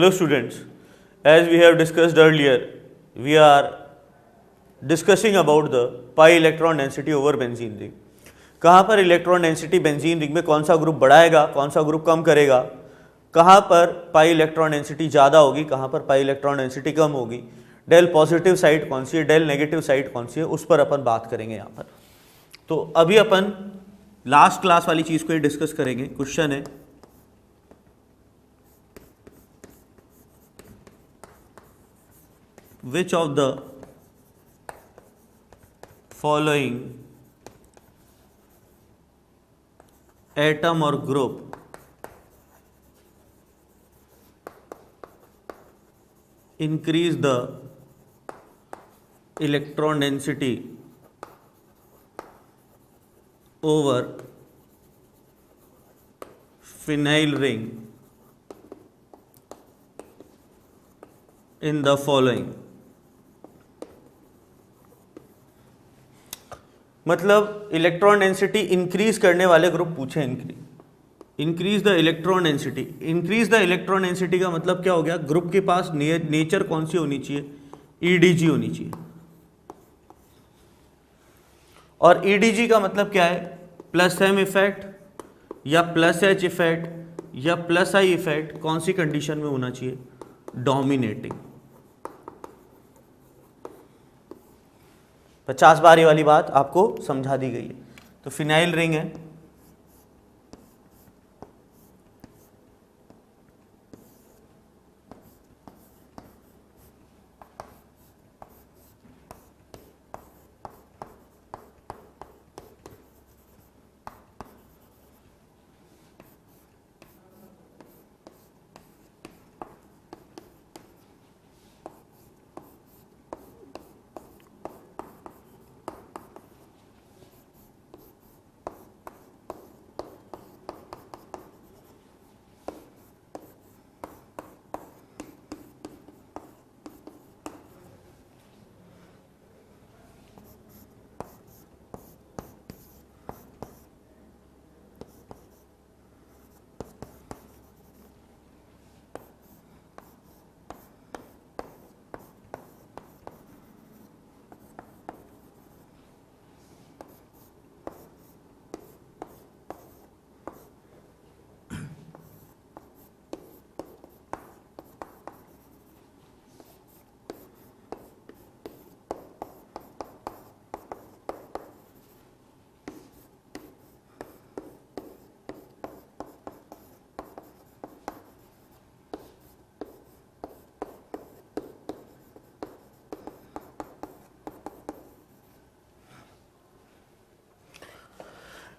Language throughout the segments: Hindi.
Hello students, as we have discussed earlier, we are discussing about the pi electron density over benzene ring. कहाँ पर इलेक्ट्रॉन डेंसिटी बेंजीन रिंग में कौन सा ग्रुप बढ़ाएगा, कौन सा ग्रुप कम करेगा, कहाँ पर पाई इलेक्ट्रॉन डेंसिटी ज़्यादा होगी, कहाँ पर पाई इलेक्ट्रॉन डेंसिटी कम होगी, डेल पॉजिटिव साइड कौन सी है, डेल नेगेटिव साइड कौन सी है, उस पर अपन बात करेंगे यहाँ पर। तो अभी अपन लास्ट क्लास वाली चीज़ को ही डिस्कस करेंगे। क्वेश्चन है which of the following atom or group increase the electron density over phenyl ring in the following। मतलब इलेक्ट्रॉन डेंसिटी इंक्रीज करने वाले ग्रुप पूछे। Increase the electron density, increase the electron density का मतलब क्या हो गया, ग्रुप के पास नेचर कौन सी होनी चाहिए, ईडीजी होनी चाहिए। और ईडीजी का मतलब क्या है, प्लस एम इफेक्ट या प्लस एच इफेक्ट या प्लस आई इफेक्ट कौन सी कंडीशन में होना चाहिए, डोमिनेटिंग। 50 बार ये वाली बात आपको समझा दी गई है। तो फिनाइल रिंग है,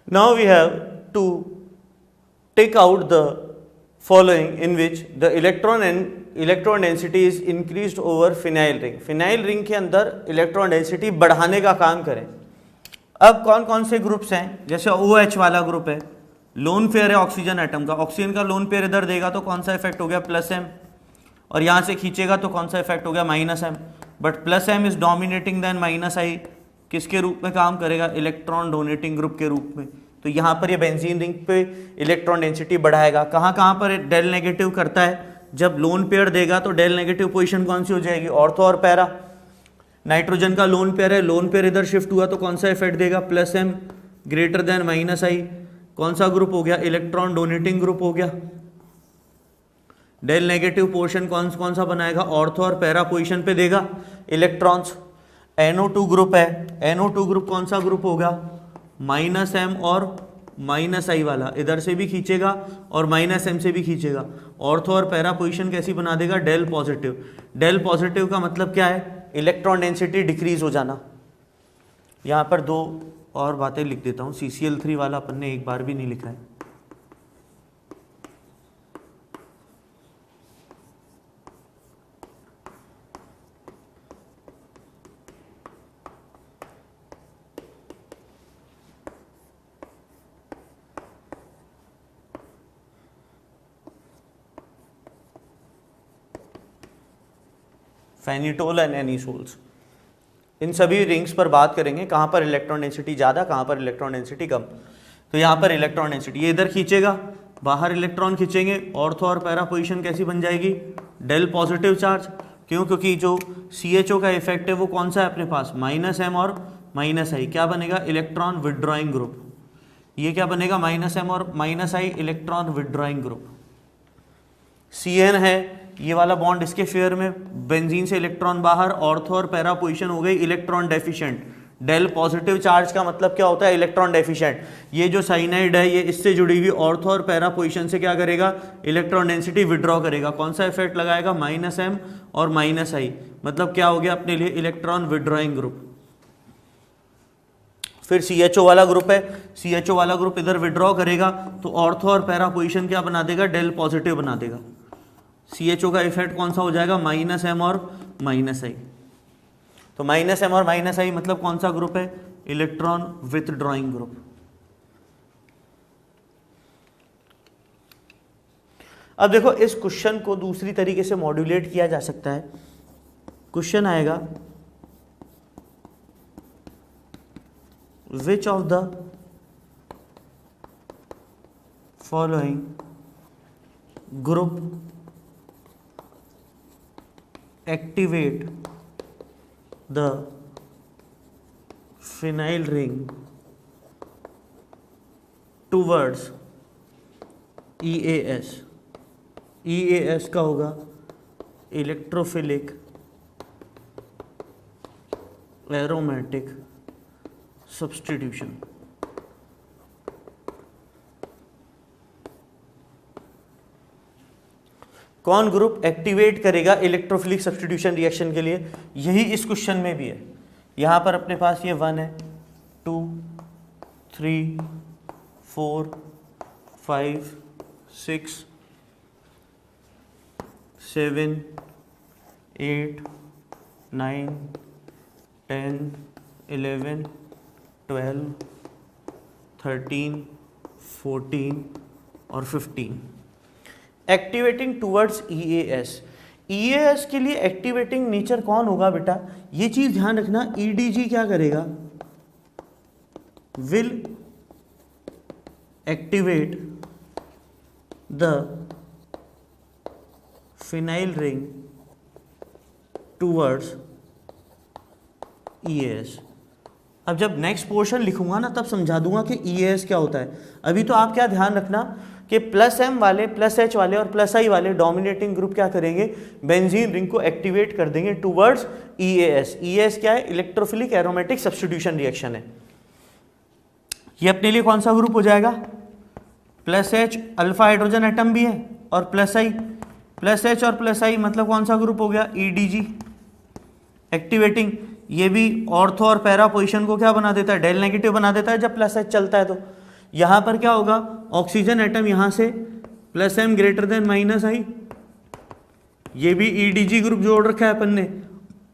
now we have to take out the following in which the electron density is increased over phenyl ring। phenyl ring के अंदर इलेक्ट्रॉन डेंसिटी बढ़ाने का काम करें। अब कौन कौन से ग्रुप्स हैं, जैसे OH वाला ग्रुप है, लोन पेयर है ऑक्सीजन एटम का, ऑक्सीजन का लोन पेयर इधर देगा तो कौन सा इफेक्ट हो गया, प्लस एम, और यहाँ से खींचेगा तो कौन सा इफेक्ट हो गया, minus M. But plus M is dominating than minus I, किसके रूप में काम करेगा, इलेक्ट्रॉन डोनेटिंग ग्रुप के रूप में। तो यहाँ पर ये बेंजीन रिंग पे इलेक्ट्रॉन डेंसिटी बढ़ाएगा। कहाँ कहाँ पर डेल नेगेटिव करता है, जब लोन पेयर देगा तो डेल नेगेटिव पोजीशन कौन सी हो जाएगी, ऑर्थो और पैरा। नाइट्रोजन का लोन पेयर है, लोन पेयर इधर शिफ्ट हुआ तो कौन सा इफेक्ट देगा, plus M greater than minus I. कौन सा ग्रुप हो गया, इलेक्ट्रॉन डोनेटिंग ग्रुप हो गया। डेल नेगेटिव पोर्शन कौन सा बनाएगा, ऑर्थो और पैरा पोजीशन पे देगा इलेक्ट्रॉन्स। NO2 ग्रुप है, NO2 ग्रुप कौन सा ग्रुप होगा, माइनस एम और माइनस आई वाला, इधर से भी खींचेगा और माइनस एम से भी खींचेगा। ऑर्थो और पैरा पोजीशन कैसी बना देगा, डेल पॉजिटिव। डेल पॉजिटिव का मतलब क्या है, इलेक्ट्रॉन डेंसिटी डिक्रीज हो जाना। यहाँ पर दो और बातें लिख देता हूँ, CCl3 वाला अपन ने एक बार भी नहीं लिखा है। फेनिटोल एंड एनिसोल्स, इन सभी रिंग्स पर बात करेंगे कहाँ पर इलेक्ट्रॉन डेंसिटी ज़्यादा, कहाँ पर इलेक्ट्रॉन डेंसिटी कम। तो यहाँ पर इलेक्ट्रॉन डेंसिटी ये इधर खींचेगा, बाहर इलेक्ट्रॉन खींचेंगे, ऑर्थो और पैरा पोजीशन कैसी बन जाएगी, डेल पॉजिटिव चार्ज। क्यों? क्योंकि जो CHO का इफेक्ट है वो कौन सा है अपने पास, -m और -i, क्या बनेगा, इलेक्ट्रॉन विड्रॉइंग ग्रुप। ये क्या बनेगा, -m और -i electron withdrawing group. CN है ये वाला बॉन्ड, इसके फेयर में बेंजीन से इलेक्ट्रॉन बाहर, ऑर्थो और पैरा पोजीशन हो गई electron deficient. Del positive charge का मतलब क्या होता है, इलेक्ट्रॉन डेफिशिएंट। ये जो साइनाइड है ये इससे जुड़ी हुई ऑर्थो और पैरा पोजीशन से क्या करेगा, इलेक्ट्रॉन डेंसिटी विड्रॉ करेगा। कौन सा इफेक्ट लगाएगा, -m और -i, मतलब क्या हो गया अपने लिए, इलेक्ट्रॉन विड्रॉइंग ग्रुप। फिर CHO वाला ग्रुप है, CHO वाला ग्रुप इधर विड्रॉ करेगा तो ऑर्थो और पैरा पोजीशन क्या बना देगा, डेल पॉजिटिव बना देगा। CHO का इफेक्ट कौन सा हो जाएगा, -m और -i। तो -m और -i मतलब कौन सा ग्रुप है, इलेक्ट्रॉन विथड्रॉइंग ग्रुप। अब देखो इस क्वेश्चन को दूसरी तरीके से मॉड्यूलेट किया जा सकता है। क्वेश्चन आएगा, which of the following group activate the phenyl ring towards EAS। EAS का होगा इलेक्ट्रोफिलिक एरोमेटिक सब्स्टिट्यूशन। कौन ग्रुप एक्टिवेट करेगा इलेक्ट्रोफिलिक सब्स्टिट्यूशन रिएक्शन के लिए, यही इस क्वेश्चन में भी है। यहां पर अपने पास ये 1 है, 2 3 4 5 6 7 8 9 10 11 12 13 14 और 15 एक्टिवेटिंग टूवर्ड्स EAS। EAS के लिए एक्टिवेटिंग नेचर कौन होगा बेटा, ये चीज ध्यान रखना। EDG क्या करेगा, will activate the phenyl ring towards EAS। अब जब नेक्स्ट पोर्शन लिखूंगा ना तब समझा दूंगा कि EAS क्या होता है। अभी तो आप क्या ध्यान रखना कि +m वाले, +H वाले और +I वाले डोमिनेटिंग ग्रुप क्या करेंगे, बेंजीन रिंग को एक्टिवेट कर देंगे टूवर्ड्स EAS। EAS क्या है, इलेक्ट्रोफिलिक एरोमेटिक सब्स्टिट्यूशन रिएक्शन है। ये अपने लिए कौन सा ग्रुप हो जाएगा, +H अल्फा हाइड्रोजन एटम भी है और +I, +H और +I मतलब कौन सा ग्रुप हो गया, EDG एक्टिवेटिंग। ये भी ऑर्थो और पैरा पोजीशन को क्या बना देता है, डेल नेगेटिव बना देता है जब +H चलता है। तो यहां पर क्या होगा, ऑक्सीजन एटम यहां से +m ग्रेटर देन -I, ये भी EDG ग्रुप जोड़ रखा है अपन ने,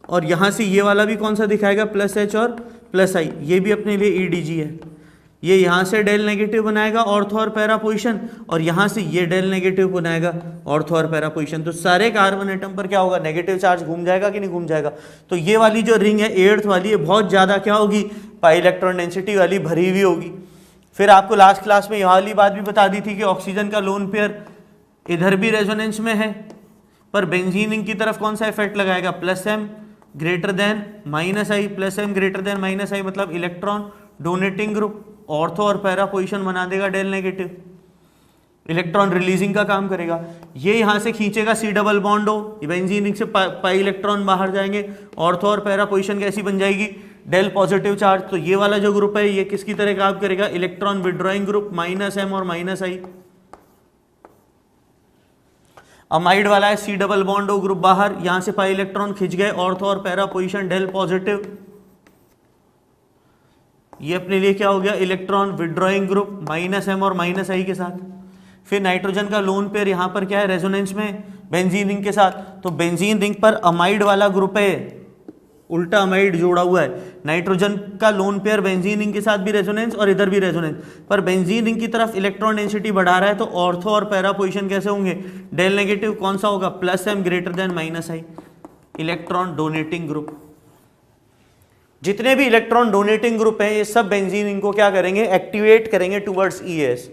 और यहां से ये वाला भी कौन सा दिखाएगा, +H और +I, ये भी अपने लिए EDG है। ये यहां से डेल नेगेटिव बनाएगा ऑर्थो और पैरा पोजीशन, और यहां से ये डेल नेगेटिव बनाएगा ऑर्थो और पैरा पोजीशन। तो सारे कार्बन एटम पर क्या होगा, नेगेटिव चार्ज घूम जाएगा कि नहीं घूम जाएगा। तो ये वाली जो रिंग है 8th वाली, ये बहुत ज्यादा क्या होगी, पाई इलेक्ट्रॉन डेंसिटी वाली भरी हुई होगी। फिर आपको लास्ट क्लास में यह वाली बात भी बता दी थी कि ऑक्सीजन का लोन पेयर इधर भी रेजोनेंस में है, पर बेंजीन रिंग की तरफ कौन सा इफेक्ट लगाएगा, +m greater than -I, +m greater than -I मतलब इलेक्ट्रॉन डोनेटिंग ग्रुप, ऑर्थो और पैरा पोजीशन बना देगा डेल नेगेटिव, इलेक्ट्रॉन रिलीजिंग का काम करेगा। ये यहां से खींचेगा C डबल बॉन्ड हो, बेंजीन रिंग से पाई इलेक्ट्रॉन बाहर जाएंगे, ऑर्थो और पैरा पोजीशन कैसी बन जाएगी, डेल पॉजिटिव चार्ज। तो ये वाला जो ग्रुप है ये किसकी तरह काम करेगा, इलेक्ट्रॉन विड्रॉइंग ग्रुप, -m और -I। अमाइड वाला है C डबल बॉन्ड हो, ग्रुप बाहर, यहां से पाई इलेक्ट्रॉन खिंच गए, ऑर्थो और पैरा पोजीशन डेल पॉजिटिव। ये अपने लिए क्या हो गया, इलेक्ट्रॉन विड्रॉइंग ग्रुप, -m और -I के साथ। फिर नाइट्रोजन का लोन पेयर यहां पर क्या है, रेजोनेंस में बेंजीन रिंग के साथ। तो बेंजीन रिंग पर अमाइड वाला ग्रुप है, उल्टा अमाइड जोड़ा हुआ है। नाइट्रोजन का लोन पेयर बेंजीन रिंग के साथ भी रेजोनेंस और इधर भी रेजोनेंस, पर बेंजीन रिंग की तरफ इलेक्ट्रॉन डेंसिटी बढ़ा रहा है, तो ऑर्थो और पैरा पोजीशन कैसे होंगे, डेल नेगेटिव। कौन सा होगा, +m greater than -I, electron donating group. जितने भी इलेक्ट्रॉन डोनेटिंग ग्रुप हैं ये सब बेंजीन रिंग को क्या करेंगे, एक्टिवेट करेंगे टुवर्ड्स EAS।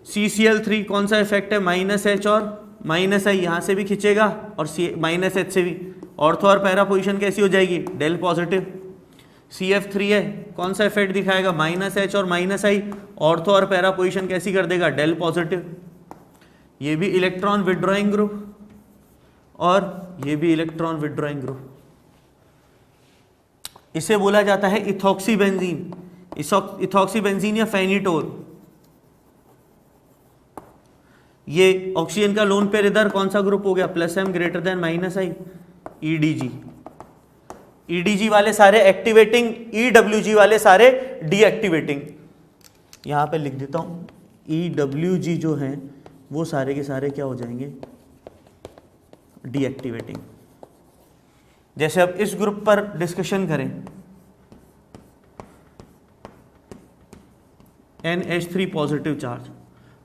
CCl3 कौन सा इफेक्ट है, -H और माइनस आई यहाँ से भी खींचेगा और माइनस एच से भी, ऑर्थो और पैरा पोजीशन कैसी हो जाएगी, डेल पॉजिटिव। CF3 है, कौन सा इफेक्ट दिखाएगा, माइनस एच और माइनस आई, ऑर्थो और पैरा पोजीशन कैसी कर देगा, डेल पॉजिटिव। ये भी इलेक्ट्रॉन विड्रॉइंग ग्रुप और ये भी इलेक्ट्रॉन विड्रॉइंग ग्रुप। इसे बोला जाता है इथॉक्सी बेंजीन, इथॉक्सी बेंजीन या फेनिटोल। ये ऑक्सीजन का लोन पेयर इधर कौन सा ग्रुप हो गया, +M greater than -I, EDG। EDG वाले सारे एक्टिवेटिंग, EWG वाले सारे डीएक्टिवेटिंग। यहां पे लिख देता हूं, EWG जो हैं वो सारे के सारे क्या हो जाएंगे, डीएक्टिवेटिंग। जैसे अब इस ग्रुप पर डिस्कशन करें, NH3 पॉजिटिव चार्ज,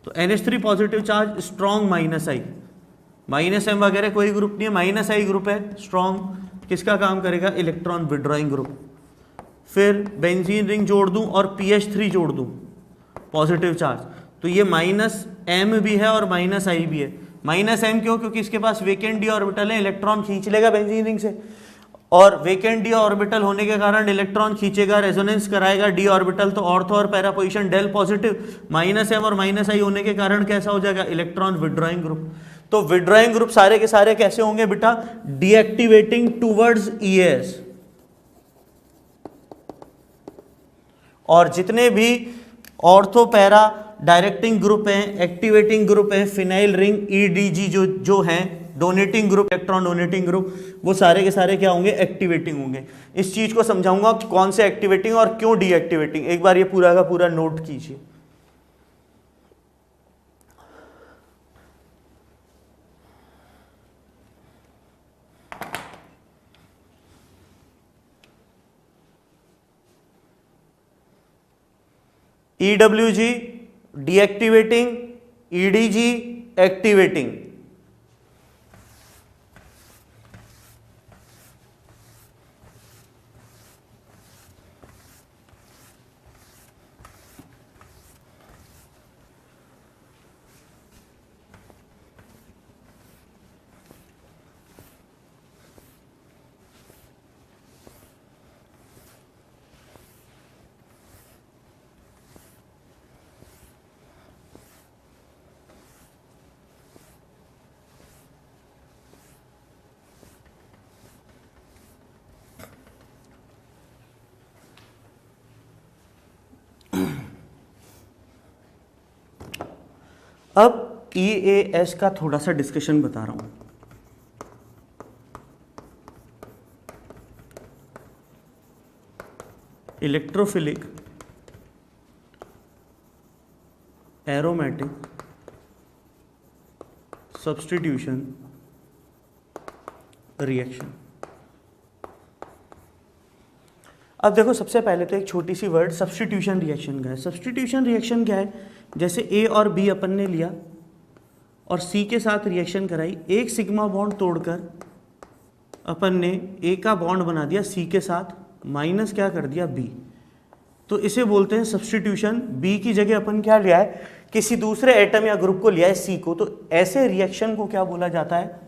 तो NH3 positive charge strong -I, -M वगैरह कोई ग्रुप नहीं है, -I ग्रुप है स्ट्रॉन्ग, किसका काम करेगा, इलेक्ट्रॉन विड्रॉइंग ग्रुप। फिर बेंजीन रिंग जोड़ दूं और PH3 जोड़ दूं, पॉजिटिव चार्ज, तो ये -M भी है और -I भी है। -M क्यों, क्योंकि इसके पास वेकेंट डी ऑर्बिटल है, इलेक्ट्रॉन खींच लेगा बेंजीन रिंग से, और वेकेंट डी ऑर्बिटल होने के कारण इलेक्ट्रॉन खींचेगा, रेजोनेंस कराएगा डी ऑर्बिटल, तो ऑर्थो और para position del positive. -M और -I होने के कारण कैसा हो जाएगा, इलेक्ट्रॉन विड्रॉइंग ग्रुप। तो विड्रॉइंग ग्रुप सारे के सारे कैसे होंगे बेटा, डीएक्टिवेटिंग टूवर्ड्स ES। और जितने भी ऑर्थो पैरा डायरेक्टिंग ग्रुप हैं, एक्टिवेटिंग ग्रुप हैं, फिनाइल रिंग, EDG जो हैं donating group, electron donating group, वो सारे के सारे क्या होंगे, एक्टिवेटिंग होंगे। इस चीज को समझाऊंगा कौन से एक्टिवेटिंग और क्यों डीएक्टिवेटिंग, एक बार ये पूरा का पूरा नोट कीजिए। EWG deactivating, EDG activating. अब EAS का थोड़ा सा डिस्कशन बता रहा हूं। Electrophilic aromatic substitution reaction. अब देखो, सबसे पहले तो एक छोटी सी वर्ड सब्स्टिट्यूशन रिएक्शन का है। सब्स्टिट्यूशन रिएक्शन क्या है, जैसे A और B अपन ने लिया और C के साथ रिएक्शन कराई, एक सिग्मा बॉन्ड तोड़कर अपन ने A का बॉन्ड बना दिया C के साथ, माइनस क्या कर दिया B, तो इसे बोलते हैं सब्स्टिट्यूशन। B की जगह अपन क्या लिया है, किसी दूसरे एटम या ग्रुप को लिया है C को, तो ऐसे रिएक्शन को क्या बोला जाता है,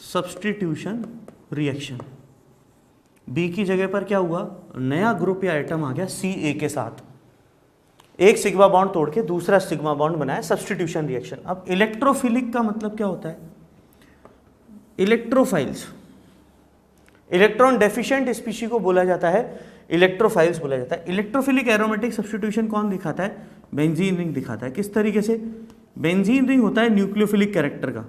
सब्स्टिट्यूशन रिएक्शन। B की जगह पर क्या हुआ, नया ग्रुप या एटम आ गया C A के साथ, एक सिग्मा बॉन्ड तोड़ के दूसरा सिग्मा बॉन्ड बनाया, सब्स्टिट्यूशन रिएक्शन। अब इलेक्ट्रोफिलिक का मतलब क्या होता है, इलेक्ट्रोफाइल्स, इलेक्ट्रॉन डेफिशिएंट स्पीशी को बोला जाता है इलेक्ट्रोफाइल्स बोला जाता है। इलेक्ट्रोफिलिक एरोमेटिक सब्स्टिट्यूशन कौन दिखाता है, बेंजीन रिंग दिखाता है। किस तरीके से, बेंजीन रिंग होता है न्यूक्लियोफिलिक कैरेक्टर का,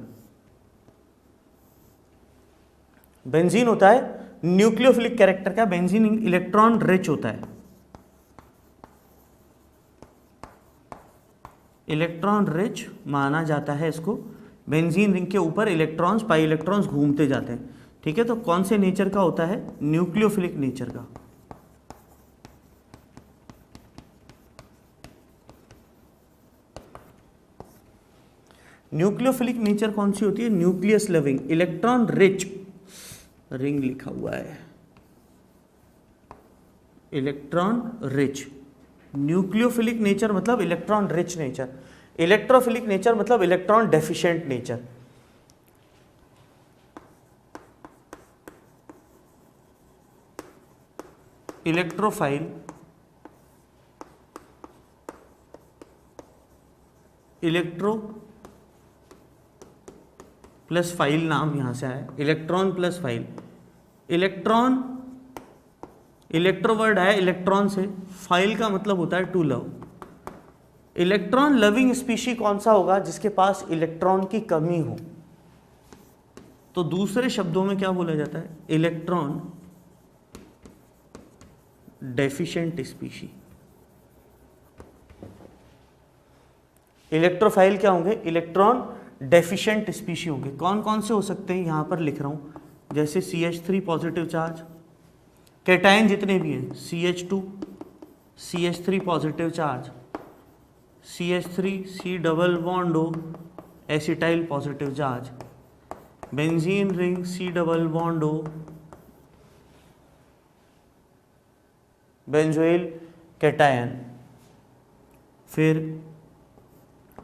बेंजीन होता है न्यूक्लियोफिलिक कैरेक्टर का, बेंजीन रिंग इलेक्ट्रॉन रिच होता है, इलेक्ट्रॉन रिच माना जाता है इसको। बेंजीन रिंग के ऊपर इलेक्ट्रॉन्स, पाई इलेक्ट्रॉन्स घूमते जाते हैं, ठीक है। तो कौन से नेचर का होता है, न्यूक्लियोफिलिक नेचर का। न्यूक्लियोफिलिक नेचर कौन सी होती है, nucleus loving, electron rich, ring लिखा हुआ है, इलेक्ट्रॉन रिच। न्यूक्लियोफिलिक नेचर मतलब electron rich nature. Electrophilic nature मतलब electron deficient nature. Electrophile electro plus phile नाम यहां से आया, electron plus phile. Electron, electro word आया इलेक्ट्रॉन से, फाइल का मतलब होता है to love. Electron loving species कौन सा होगा? जिसके पास इलेक्ट्रॉन की कमी हो। तो दूसरे शब्दों में क्या बोला जाता है? Electron deficient species. इलेक्ट्रोफाइल क्या होंगे? इलेक्ट्रॉन डेफिशिएंट स्पीशी होंगे। कौन कौन से हो सकते हैं यहां पर लिख रहा हूं, जैसे CH3 पॉजिटिव चार्ज, कैटायन जितने भी हैं, CH2 CH3 positive charge, CH3 C double bond O acetyl positive charge, benzene ring C double bond O benzoyl cation, फिर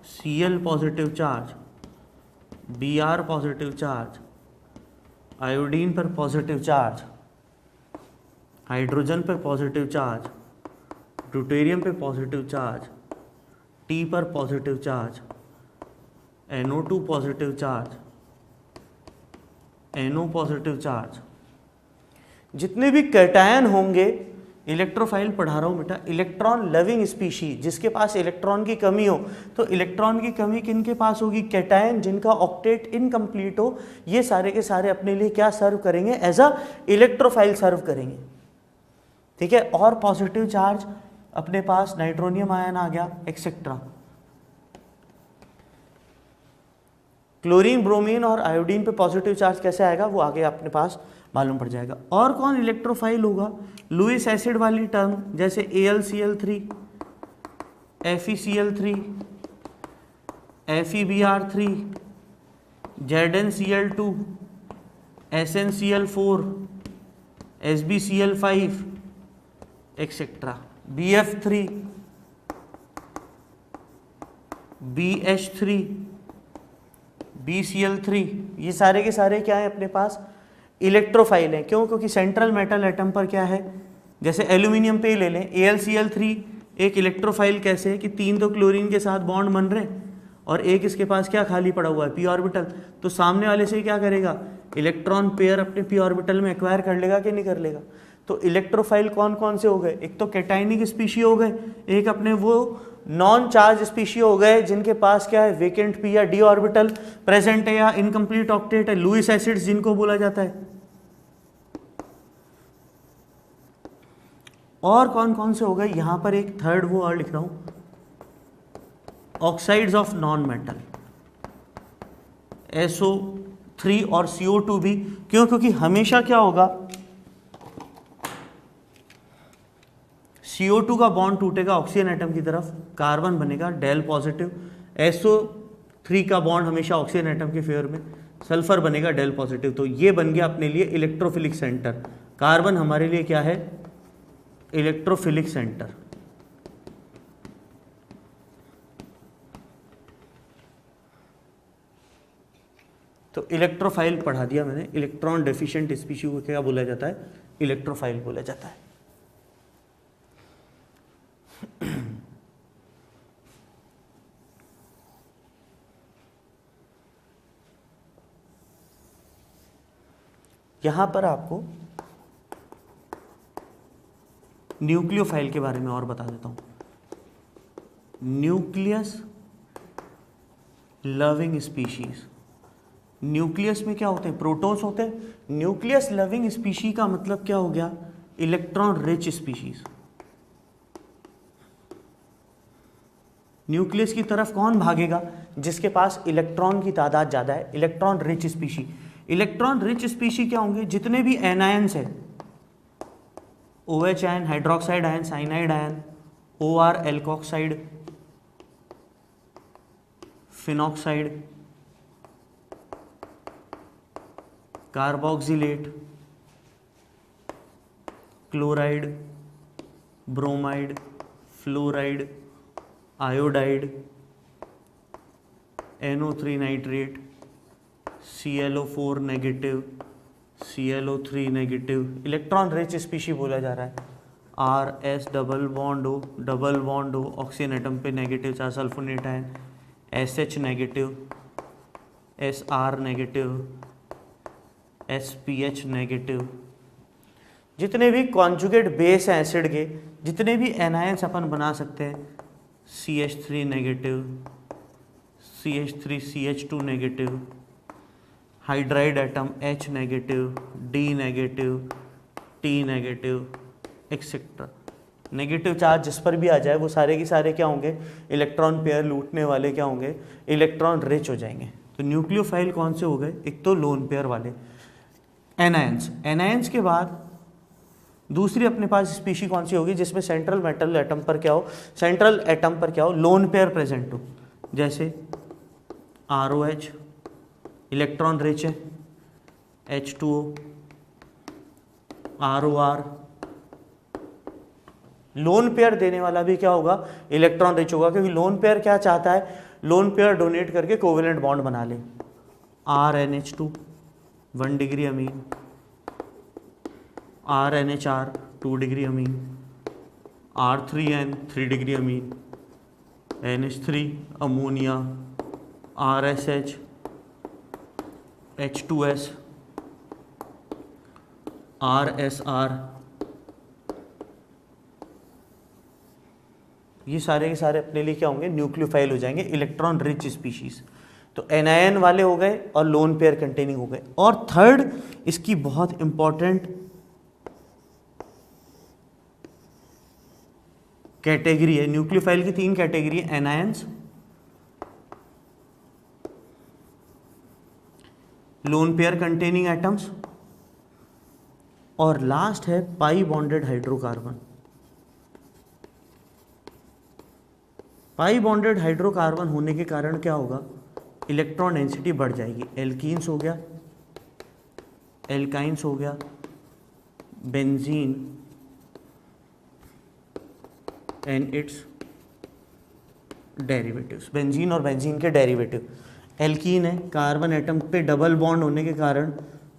Cl positive charge, Br positive charge, iodine पर पॉजिटिव चार्ज, हाइड्रोजन पर पॉजिटिव चार्ज, ड्यूटेरियम पे पॉजिटिव चार्ज, T पर positive charge, NO2 positive charge, NO positive charge. जितने भी कैटायन होंगे, इलेक्ट्रोफाइल पढ़ा रहा हूं बेटा, इलेक्ट्रॉन लविंग स्पीशी, जिसके पास इलेक्ट्रॉन की कमी हो। तो इलेक्ट्रॉन की कमी किन के पास होगी? कैटायन जिनका ऑक्टेट इनकम्प्लीट हो। ये सारे के सारे अपने लिए क्या सर्व करेंगे? एज अ इलेक्ट्रोफाइल सर्व करेंगे। ठीक है। और पॉजिटिव चार्ज अपने पास नाइट्रोनियम आयन आ गया, एक्सेट्रा। क्लोरीन, ब्रोमीन और आयोडीन पे पॉजिटिव चार्ज कैसे आएगा वो आगे अपने पास मालूम पड़ जाएगा। और कौन इलेक्ट्रोफाइल होगा? लुईस एसिड वाली टर्म, जैसे AlCl3, FeCl3, FeBr3, ZnCl2, SnCl4, SbCl5 etcetera, BF3, BH3, BCl3, ये सारे के सारे क्या है अपने पास? इलेक्ट्रोफाइल है। क्यों? क्योंकि सेंट्रल मेटल एटम पर क्या है, जैसे एल्यूमिनियम पे ले लें, AlCl3 एक इलेक्ट्रोफाइल कैसे है कि 3 तो क्लोरीन के साथ बॉन्ड बन रहे और एक इसके पास क्या खाली पड़ा हुआ है? p orbital. तो सामने वाले से क्या करेगा? इलेक्ट्रॉन पेयर अपने p ऑर्बिटल में एक्वायर कर लेगा कि नहीं कर लेगा? तो इलेक्ट्रोफाइल कौन कौन से हो गए? एक तो कैटायनिक स्पीशी हो गए, एक अपने वो नॉन चार्ज स्पीशी हो गए जिनके पास क्या है? वेकेंट p या d ऑर्बिटल प्रेजेंट है या इनकम्प्लीट ऑक्टेट है, लुईस एसिड्स जिनको बोला जाता है। और कौन कौन से हो गए? यहां पर एक थर्ड वो और लिख रहा हूं, oxides of non metal, SO3 और CO2 भी। क्यों? क्योंकि हमेशा क्या होगा, CO2 का बॉन्ड टूटेगा ऑक्सीजन एटम की तरफ, कार्बन बनेगा डेल पॉजिटिव, SO3 का बॉन्ड हमेशा ऑक्सीजन एटम के फेवर में, सल्फर बनेगा डेल पॉजिटिव। तो ये बन गया अपने लिए इलेक्ट्रोफिलिक सेंटर। कार्बन हमारे लिए क्या है? Electrophilic centre. तो इलेक्ट्रोफाइल पढ़ा दिया मैंने। इलेक्ट्रॉन डेफिशिएंट स्पीशी को क्या बोला जाता है? इलेक्ट्रोफाइल बोला जाता है। यहां पर आपको न्यूक्लियोफाइल के बारे में और बता देता हूं। Nucleus loving species. न्यूक्लियस में क्या होते हैं? प्रोटॉन्स होते हैं। न्यूक्लियस लविंग स्पीशी का मतलब क्या हो गया? Electron rich species. न्यूक्लियस की तरफ कौन भागेगा? जिसके पास इलेक्ट्रॉन की तादाद ज्यादा है, electron rich species. Electron rich species क्या होंगे? जितने भी एनायंस है, OH ion, hydroxide ion, cyanide ion, OR alkoxide, phenoxide, carboxylate, chloride, bromide, fluoride, iodide, NO3 nitrate, ClO4 negative, ClO3 negative, electron rich species बोला जा रहा है। RS डबल बॉन्ड हो, ऑक्सीजन एटम पे negative charge sulfonate ion, SH negative, SR negative, SPH negative. जितने भी कॉन्जुगेट बेस हैं एसिड के, जितने भी एनायंस अपन बना सकते हैं, CH3 negative, CH3CH2 negative, hydride atom H negative, D negative, T negative, etcetera. Negative charge जिस पर भी आ जाए वो सारे के सारे क्या होंगे, इलेक्ट्रॉन पेयर लूटने वाले क्या होंगे, इलेक्ट्रॉन रिच हो जाएंगे। तो न्यूक्लियोफाइल कौन से हो गए, एक तो लोन पेयर वाले एनायंस। एनायंस के बाद दूसरी अपने पास स्पीशी कौन सी होगी, जिसमें सेंट्रल मेटल एटम पर क्या हो, सेंट्रल एटम पर क्या हो, लोन पेयर प्रेजेंट हो। जैसे ROH इलेक्ट्रॉन रिच है, H2O, ROR लोन पेयर देने वाला भी क्या होगा, इलेक्ट्रॉन रिच होगा, क्योंकि लोन पेयर क्या चाहता है, लोन पेयर डोनेट करके कोवेलेंट बॉन्ड बना ले। RNH2 1 degree amine, RNHR 2 degree amine, R3N 3 degree amine, NH3 ammonia, RSH H2S, RSR, ये सारे के सारे अपने लिए क्या होंगे, न्यूक्लियोफाइल हो जाएंगे, इलेक्ट्रॉन रिच स्पीशीज। तो एनायन वाले हो गए और लोन पेयर कंटेनिंग हो गए। और थर्ड इसकी बहुत इंपॉर्टेंट कैटेगरी है, न्यूक्लियोफाइल की 3 कैटेगरी है, anions, lone pair containing atoms, और लास्ट है पाई बॉन्डेड हाइड्रोकार्बन। पाई बॉन्डेड हाइड्रोकार्बन होने के कारण क्या होगा, इलेक्ट्रॉन डेंसिटी बढ़ जाएगी। एल्कीन्स हो गया, एल्काइंस हो गया, benzene and it's derivatives, benzene और बेंजीन के डेरिवेटिव। एल्कीन है, कार्बन एटम पे डबल बॉन्ड होने के कारण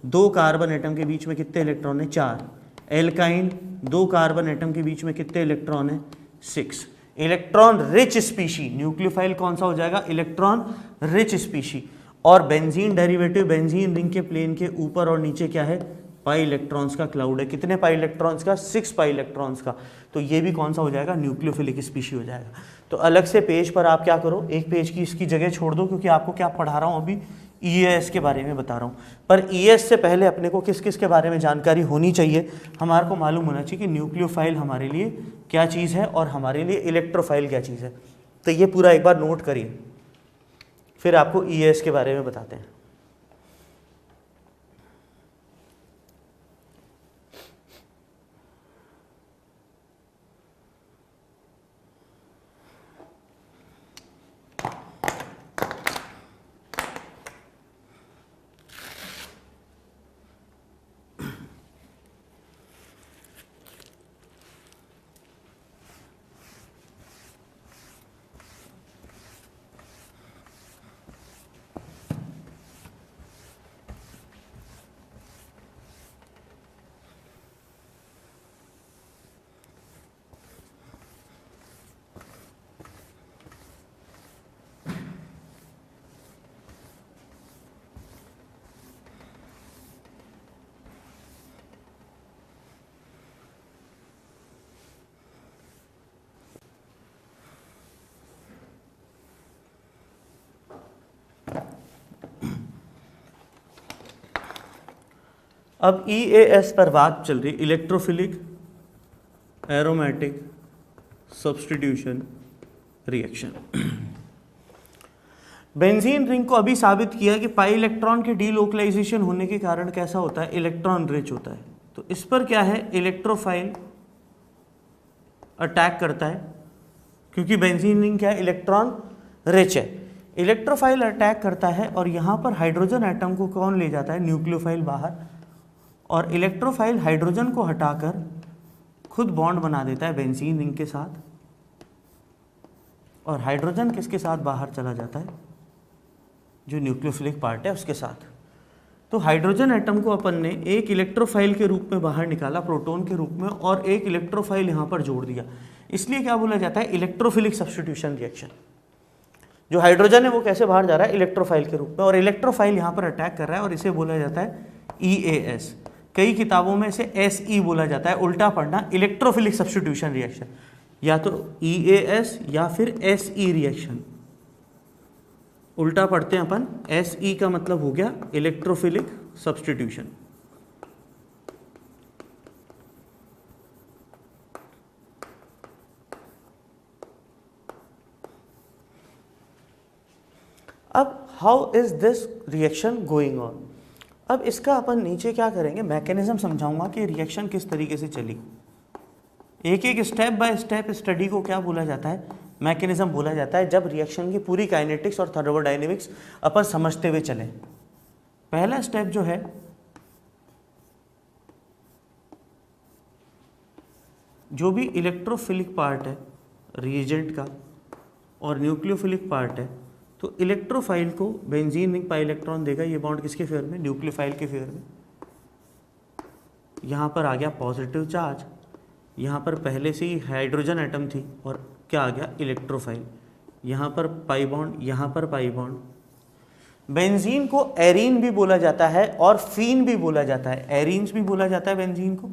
2 कार्बन एटम के बीच में कितने इलेक्ट्रॉन है, 4। एल्काइन 2 कार्बन एटम के बीच में कितने इलेक्ट्रॉन है, 6। इलेक्ट्रॉन रिच स्पीशी, न्यूक्लियोफाइल कौन सा हो जाएगा, इलेक्ट्रॉन रिच स्पीशी। और बेंजीन डेरिवेटिव, बेंजीन रिंग के प्लेन के ऊपर और नीचे क्या है, पाई इलेक्ट्रॉन्स का क्लाउड है। कितने पाई इलेक्ट्रॉन्स का, 6 पाई इलेक्ट्रॉन्स का। तो ये भी कौन सा हो जाएगा, न्यूक्लियोफिलिक स्पीशी हो जाएगा। तो अलग से पेज पर आप क्या करो, एक पेज की इसकी जगह छोड़ दो, क्योंकि आपको क्या पढ़ा रहा हूँ अभी, EAS के बारे में बता रहा हूँ। पर EAS से पहले अपने को किस किस के बारे में जानकारी होनी चाहिए, हमारे को मालूम होना चाहिए कि न्यूक्लियोफाइल हमारे लिए क्या चीज़ है और हमारे लिए इलेक्ट्रोफाइल क्या चीज़ है। तो ये पूरा एक बार नोट करिए, फिर आपको EAS के बारे में बताते हैं। अब EAS पर बात चल रही, electrophilic aromatic substitution reaction. Benzene ring को अभी साबित किया कि पाई इलेक्ट्रॉन के डीलोकलाइजेशन होने के कारण कैसा होता है, इलेक्ट्रॉन रिच होता है। तो इस पर क्या है, इलेक्ट्रोफाइल अटैक करता है, क्योंकि बेंजीन रिंग क्या है, इलेक्ट्रॉन रिच है। इलेक्ट्रोफाइल अटैक करता है और यहाँ पर हाइड्रोजन एटम को कौन ले जाता है, न्यूक्लियोफाइल बाहर, और इलेक्ट्रोफाइल हाइड्रोजन को हटाकर खुद बॉन्ड बना देता है बेंजीन रिंग के साथ, और हाइड्रोजन किसके साथ बाहर चला जाता है, जो न्यूक्लियोफिलिक पार्ट है उसके साथ। तो हाइड्रोजन एटम को अपन ने एक इलेक्ट्रोफाइल के रूप में बाहर निकाला प्रोटॉन के रूप में, और एक इलेक्ट्रोफाइल यहाँ पर जोड़ दिया, इसलिए क्या बोला जाता है, इलेक्ट्रोफिलिक सब्स्टिट्यूशन रिएक्शन। जो हाइड्रोजन है वो कैसे बाहर जा रहा है, इलेक्ट्रोफाइल के रूप में, और इलेक्ट्रोफाइल यहाँ पर अटैक कर रहा है, और इसे बोला जाता है EAS। कई किताबों में इसे SE बोला जाता है, उल्टा पढ़ना, इलेक्ट्रोफिलिक सब्स्टिट्यूशन रिएक्शन, या तो EAS या फिर SE रिएक्शन। उल्टा पढ़ते हैं अपन, SE का मतलब हो गया इलेक्ट्रोफिलिक सब्स्टिट्यूशन। अब how is this reaction going on. अब इसका अपन नीचे क्या करेंगे, मैकेनिज्म समझाऊंगा कि रिएक्शन किस तरीके से चली। एक एक स्टेप बाय स्टेप स्टडी को क्या बोला जाता है, मैकेनिज्म बोला जाता है, जब रिएक्शन की पूरी काइनेटिक्स और थर्मोडायनेमिक्स अपन समझते हुए चले। पहला स्टेप जो है, जो भी इलेक्ट्रोफिलिक पार्ट है रिएजेंट का और न्यूक्लियोफिलिक पार्ट है, तो इलेक्ट्रोफाइल को बेंजीन रिंग पाई इलेक्ट्रॉन देगा, ये बॉन्ड किसके फेवर में, न्यूक्लियोफाइल के फेवर में। यहाँ पर आ गया पॉजिटिव चार्ज, यहाँ पर पहले से ही हाइड्रोजन एटम थी, और क्या आ गया, इलेक्ट्रोफाइल। यहाँ पर पाई बॉन्ड, यहाँ पर पाई बॉन्ड। बेंजीन को एरीन भी बोला जाता है और फीन भी बोला जाता है। एरीन्स भी बोला जाता है बेंजीन को,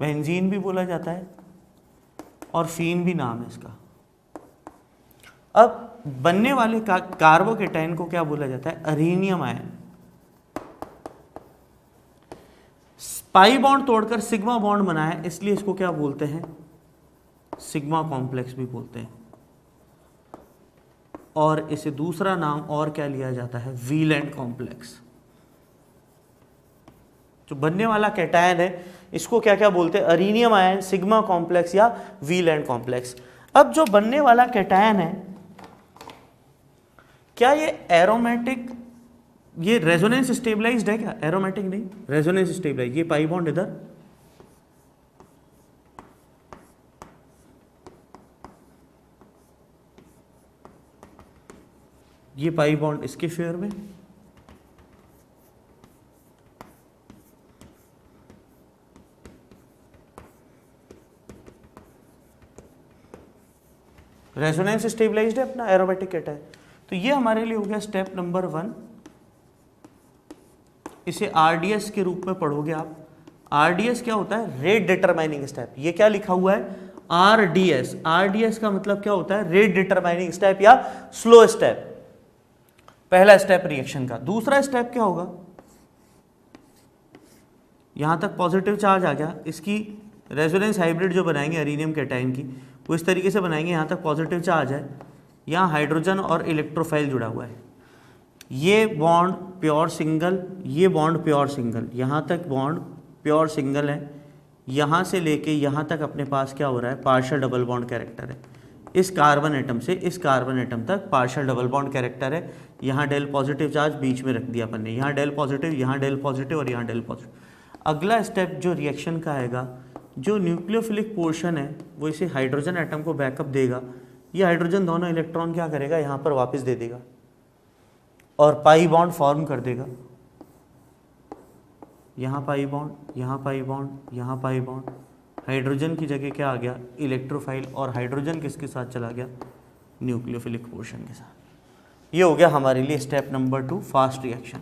बेंजीन भी बोला जाता है, और फीन भी नाम है इसका। अब बनने वाले कार्बोकेटाइन को क्या बोला जाता है, अरीनियम आयन। पाई बॉन्ड तोड़कर सिग्मा बॉन्ड बना है, इसलिए इसको क्या बोलते हैं, सिग्मा कॉम्प्लेक्स भी बोलते हैं। और इसे दूसरा नाम और क्या लिया जाता है, वीलैंड कॉम्प्लेक्स। जो बनने वाला कैटायन है इसको क्या क्या बोलते हैं, अरीनियम आयन, सिग्मा कॉम्प्लेक्स या वीलैंड कॉम्प्लेक्स। अब जो बनने वाला कैटायन है, क्या ये एरोमेटिक, ये रेजोनेंस स्टेबलाइज्ड है क्या, एरोमेटिक नहीं, रेजोनेंस स्टेबलाइज्ड। ये पाई बॉन्ड इधर, ये पाई बॉन्ड इसके फेवर में, रेजोनेंस स्टेबलाइज्ड है अपना, एरोमेटिक कैटायन। तो ये हमारे लिए हो गया स्टेप नंबर 1। इसे RDS के रूप में पढ़ोगे आप। RDS क्या होता है, रेट डिटरमाइनिंग स्टेप। ये क्या लिखा हुआ है, RDS। RDS का मतलब क्या होता है, रेट डिटरमाइनिंग स्टेप या स्लो स्टेप। पहला स्टेप रिएक्शन का। दूसरा स्टेप क्या होगा, यहां तक पॉजिटिव चार्ज आ गया, इसकी रेजोनेंस हाइब्रिड जो बनाएंगे अरीनियम कैटायन की, वो इस तरीके से बनाएंगे, यहां तक पॉजिटिव चार्ज है, यहाँ हाइड्रोजन और इलेक्ट्रोफाइल जुड़ा हुआ है, ये बॉन्ड प्योर सिंगल, ये बॉन्ड प्योर सिंगल, यहाँ तक बॉन्ड प्योर सिंगल है, यहाँ से लेके यहाँ तक अपने पास क्या हो रहा है, पार्शियल डबल बॉन्ड कैरेक्टर है। इस कार्बन एटम से इस कार्बन एटम तक पार्शियल डबल बॉन्ड कैरेक्टर है। यहाँ डेल पॉजिटिव चार्ज बीच में रख दिया अपन ने, यहाँ डेल पॉजिटिव, यहाँ डेल पॉजिटिव और यहाँ डेल पॉजिटिव। अगला स्टेप जो रिएक्शन का आएगा, जो न्यूक्लियोफिलिक पोर्शन है वो इसे हाइड्रोजन एटम को बैकअप देगा, ये हाइड्रोजन दोनों इलेक्ट्रॉन क्या करेगा, यहाँ पर वापस दे देगा और पाई बॉन्ड फॉर्म कर देगा। यहाँ पाई बॉन्ड, यहाँ पाई बॉन्ड, यहाँ पाई बॉन्ड, हाइड्रोजन की जगह क्या आ गया, इलेक्ट्रोफाइल, और हाइड्रोजन किसके साथ चला गया, न्यूक्लियोफिलिक पोर्शन के साथ। ये हो गया हमारे लिए स्टेप नंबर 2, फास्ट रिएक्शन।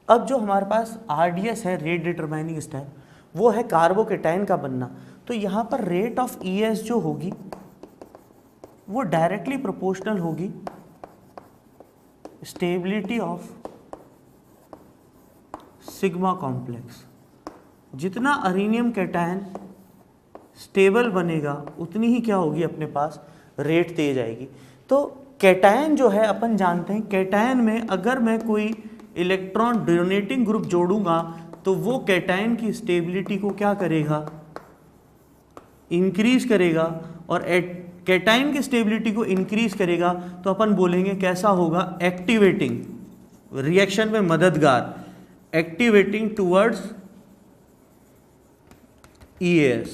अब जो हमारे पास RDS है, रेट डिटरमाइनिंग स्टेप, वो है कार्बोकेटाइन का बनना। तो यहाँ पर रेट ऑफ ES जो होगी वो डायरेक्टली प्रोपोर्शनल होगी स्टेबिलिटी ऑफ सिग्मा कॉम्प्लेक्स। जितना अरीनियम कैटायन स्टेबल बनेगा उतनी ही क्या होगी अपने पास, रेट तेज आएगी। तो कैटायन जो है अपन जानते हैं, कैटायन में अगर मैं कोई इलेक्ट्रॉन डोनेटिंग ग्रुप जोड़ूंगा तो वो कैटायन की स्टेबिलिटी को क्या करेगा, इंक्रीज करेगा, और कैटायन की स्टेबिलिटी को इंक्रीज करेगा तो अपन बोलेंगे कैसा होगा, एक्टिवेटिंग, रिएक्शन में मददगार, activating towards EAS।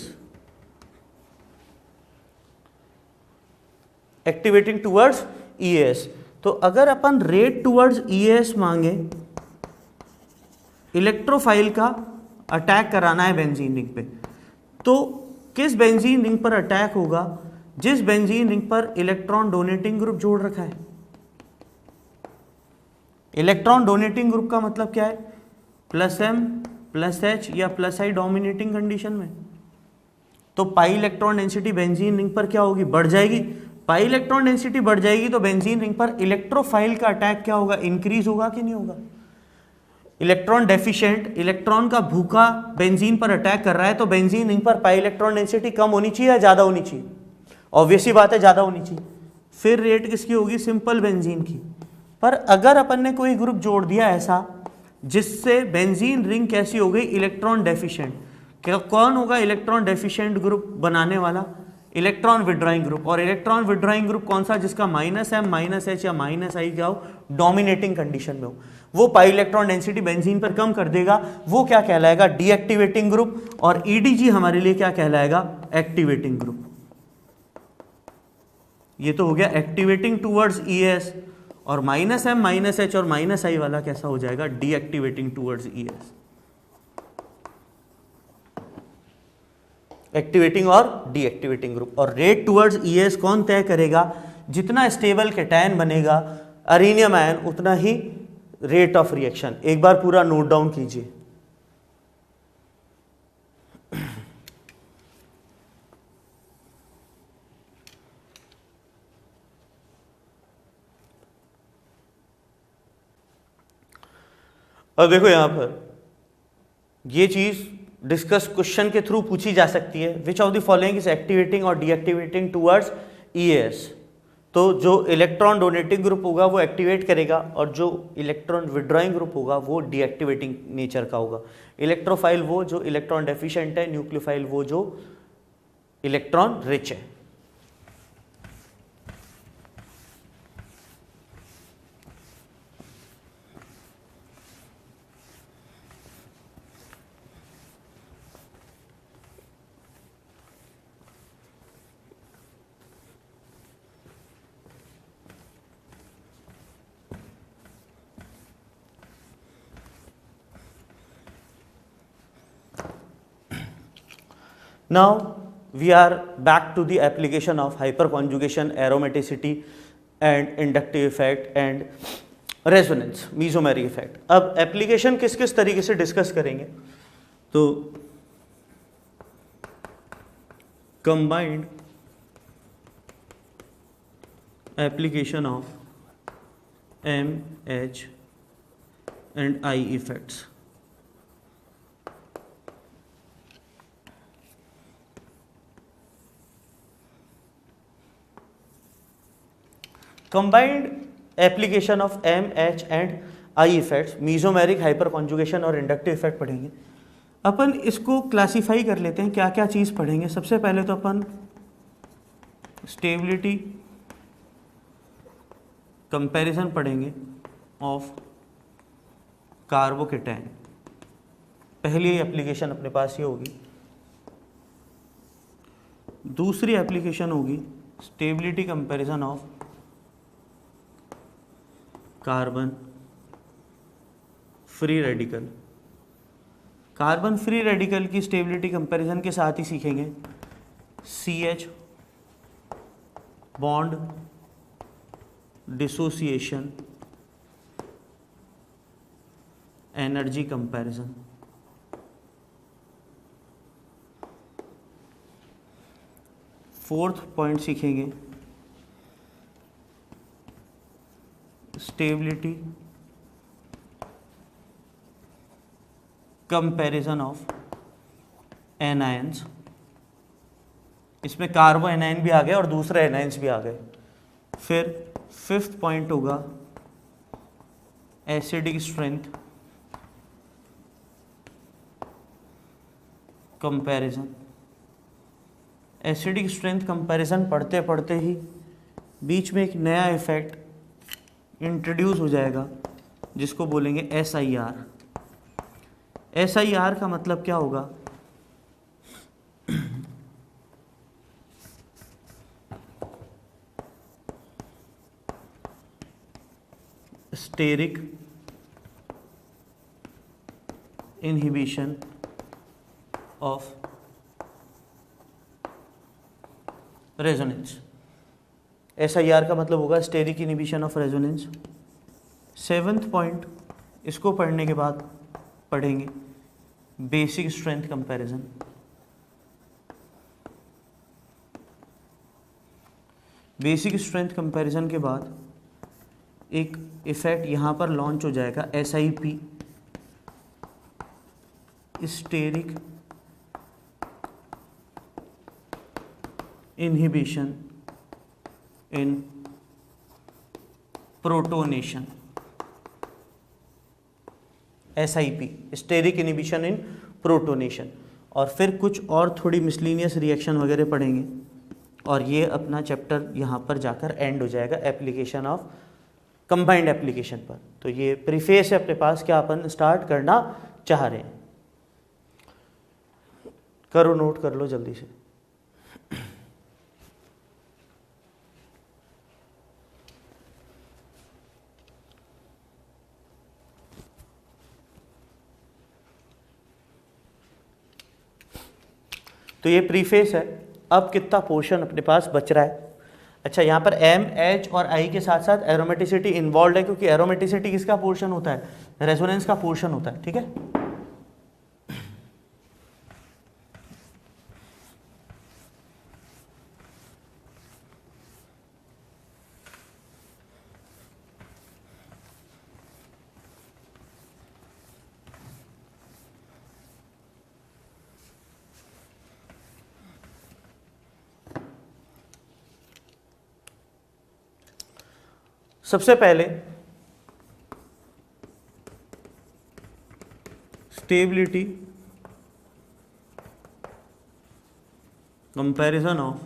Activating towards EAS। तो अगर अपन रेट टूवर्ड्स EAS मांगे, इलेक्ट्रोफाइल का अटैक कराना है बेंजीन रिंग पे, तो किस बेंजीन रिंग पर अटैक होगा? जिस बेंजीन रिंग पर इलेक्ट्रॉन डोनेटिंग ग्रुप जोड़ रखा है। इलेक्ट्रॉन डोनेटिंग ग्रुप का मतलब क्या है? +m +h या +i डोमिनेटिंग कंडीशन में। तो pi electron density benzene ring पर क्या होगी? बढ़ जाएगी। पाई इलेक्ट्रॉन डेंसिटी बढ़ जाएगी तो बेंजीन रिंग पर इलेक्ट्रोफाइल का अटैक क्या होगा? इंक्रीज होगा कि नहीं होगा? इलेक्ट्रॉन डेफिशिएंट, इलेक्ट्रॉन का भूखा बेंजीन पर अटैक कर रहा है, तो बेंजीन रिंग पर पाई इलेक्ट्रॉन डेंसिटी कम होनी चाहिए या ज्यादा होनी चाहिए? ऑब्वियस ही बात है, ज्यादा होनी चाहिए। फिर रेट किसकी होगी? सिंपल बेंजीन की। पर अगर अपन ने कोई ग्रुप जोड़ दिया ऐसा जिससे बेंजीन रिंग कैसी हो गई? Electron deficient. कौन होगा इलेक्ट्रॉन डेफिशिएंट ग्रुप बनाने वाला? Electron withdrawing group. और इलेक्ट्रॉन विड्रॉइंग ग्रुप कौन सा? जिसका -m -h या -i क्या हो? डोमिनेटिंग कंडीशन में हो। वो पाई इलेक्ट्रॉन डेंसिटी बेंजीन पर कम कर देगा, वो क्या कहलाएगा? Deactivating group. और EDG हमारे लिए क्या कहलाएगा? Activating group. ये तो हो गया एक्टिवेटिंग टूवर्ड्स EAS। और -m -h और -i वाला कैसा हो जाएगा? Deactivating towards EAS। एक्टिवेटिंग और डीएक्टिवेटिंग ग्रुप। और रेट टूवर्ड्स EAS कौन तय करेगा? जितना स्टेबल कैटायन बनेगा अरेनियम आयन, उतना ही रेट ऑफ रिएक्शन। एक बार पूरा नोट डाउन कीजिए। अब देखो यहां पर ये चीज डिस्कस क्वेश्चन के थ्रू पूछी जा सकती है। Which of the following is activating और डीएक्टिवेटिंग टूवर्ड्स EAS? तो जो इलेक्ट्रॉन डोनेटिंग ग्रुप होगा वो एक्टिवेट करेगा, और जो इलेक्ट्रॉन विड्रॉइंग ग्रुप होगा वो डीएक्टिवेटिंग नेचर का होगा। इलेक्ट्रोफाइल वो जो इलेक्ट्रॉन डेफिशिएंट है, न्यूक्लियोफाइल वो जो इलेक्ट्रॉन रिच है। Now we are back to the application of hyperconjugation, aromaticity and inductive effect and resonance, mesomeric effect। अब एप्लीकेशन किस किस तरीके से डिस्कस करेंगे? तो combined application of M, H and I effects। Combined application of M, H and I effects, mesomeric, hyper conjugation और इंडक्टिव इफेक्ट पढ़ेंगे। अपन इसको क्लासिफाई कर लेते हैं, क्या क्या चीज़ पढ़ेंगे। सबसे पहले तो अपन स्टेबिलिटी कंपैरिजन पढ़ेंगे ऑफ कार्बोकेटायन। पहली एप्लीकेशन अपने पास ये होगी। दूसरी एप्लीकेशन होगी stability comparison of carbon free radical. Carbon free radical की स्टेबिलिटी कंपैरिजन के साथ ही सीखेंगे CH bond dissociation energy comparison. Fourth point सीखेंगे स्टेबिलिटी कंपैरिजन ऑफ एनायंस। इसमें कार्बो एनायन भी आ गए और दूसरे एनायंस भी आ गए। फिर फिफ्थ पॉइंट होगा acidic strength comparison. Acidic strength comparison पढ़ते पढ़ते ही बीच में एक नया इफेक्ट इंट्रोड्यूस हो जाएगा जिसको बोलेंगे SIR। SIR का मतलब क्या होगा? steric inhibition of resonance। SIR का मतलब होगा steric inhibition of resonance. 7th point, इसको पढ़ने के बाद पढ़ेंगे basic strength comparison. Basic strength comparison के बाद एक इफेक्ट यहाँ पर लॉन्च हो जाएगा, SIP, स्टेरिक इनहिबिशन इन प्रोटोनेशन। SIP, स्टेरिक इनहिबिशन इन प्रोटोनेशन। और फिर कुछ और थोड़ी मिसलिनियस रिएक्शन वगैरह पढ़ेंगे और ये अपना चैप्टर यहाँ पर जाकर एंड हो जाएगा एप्लीकेशन ऑफ कंबाइंड एप्लीकेशन पर। तो ये प्रीफेस है अपने पास, क्या अपन स्टार्ट करना चाह रहे हैं। करो, नोट कर लो जल्दी से। तो ये प्रीफेस है। अब कितना पोर्शन अपने पास बच रहा है? अच्छा, यहाँ पर M, H और I के साथ साथ एरोमेटिसिटी इन्वॉल्व है, क्योंकि एरोमेटिसिटी किसका पोर्शन होता है? रेजोनेंस का पोर्शन होता है। ठीक है, सबसे पहले स्टेबिलिटी कंपैरिजन ऑफ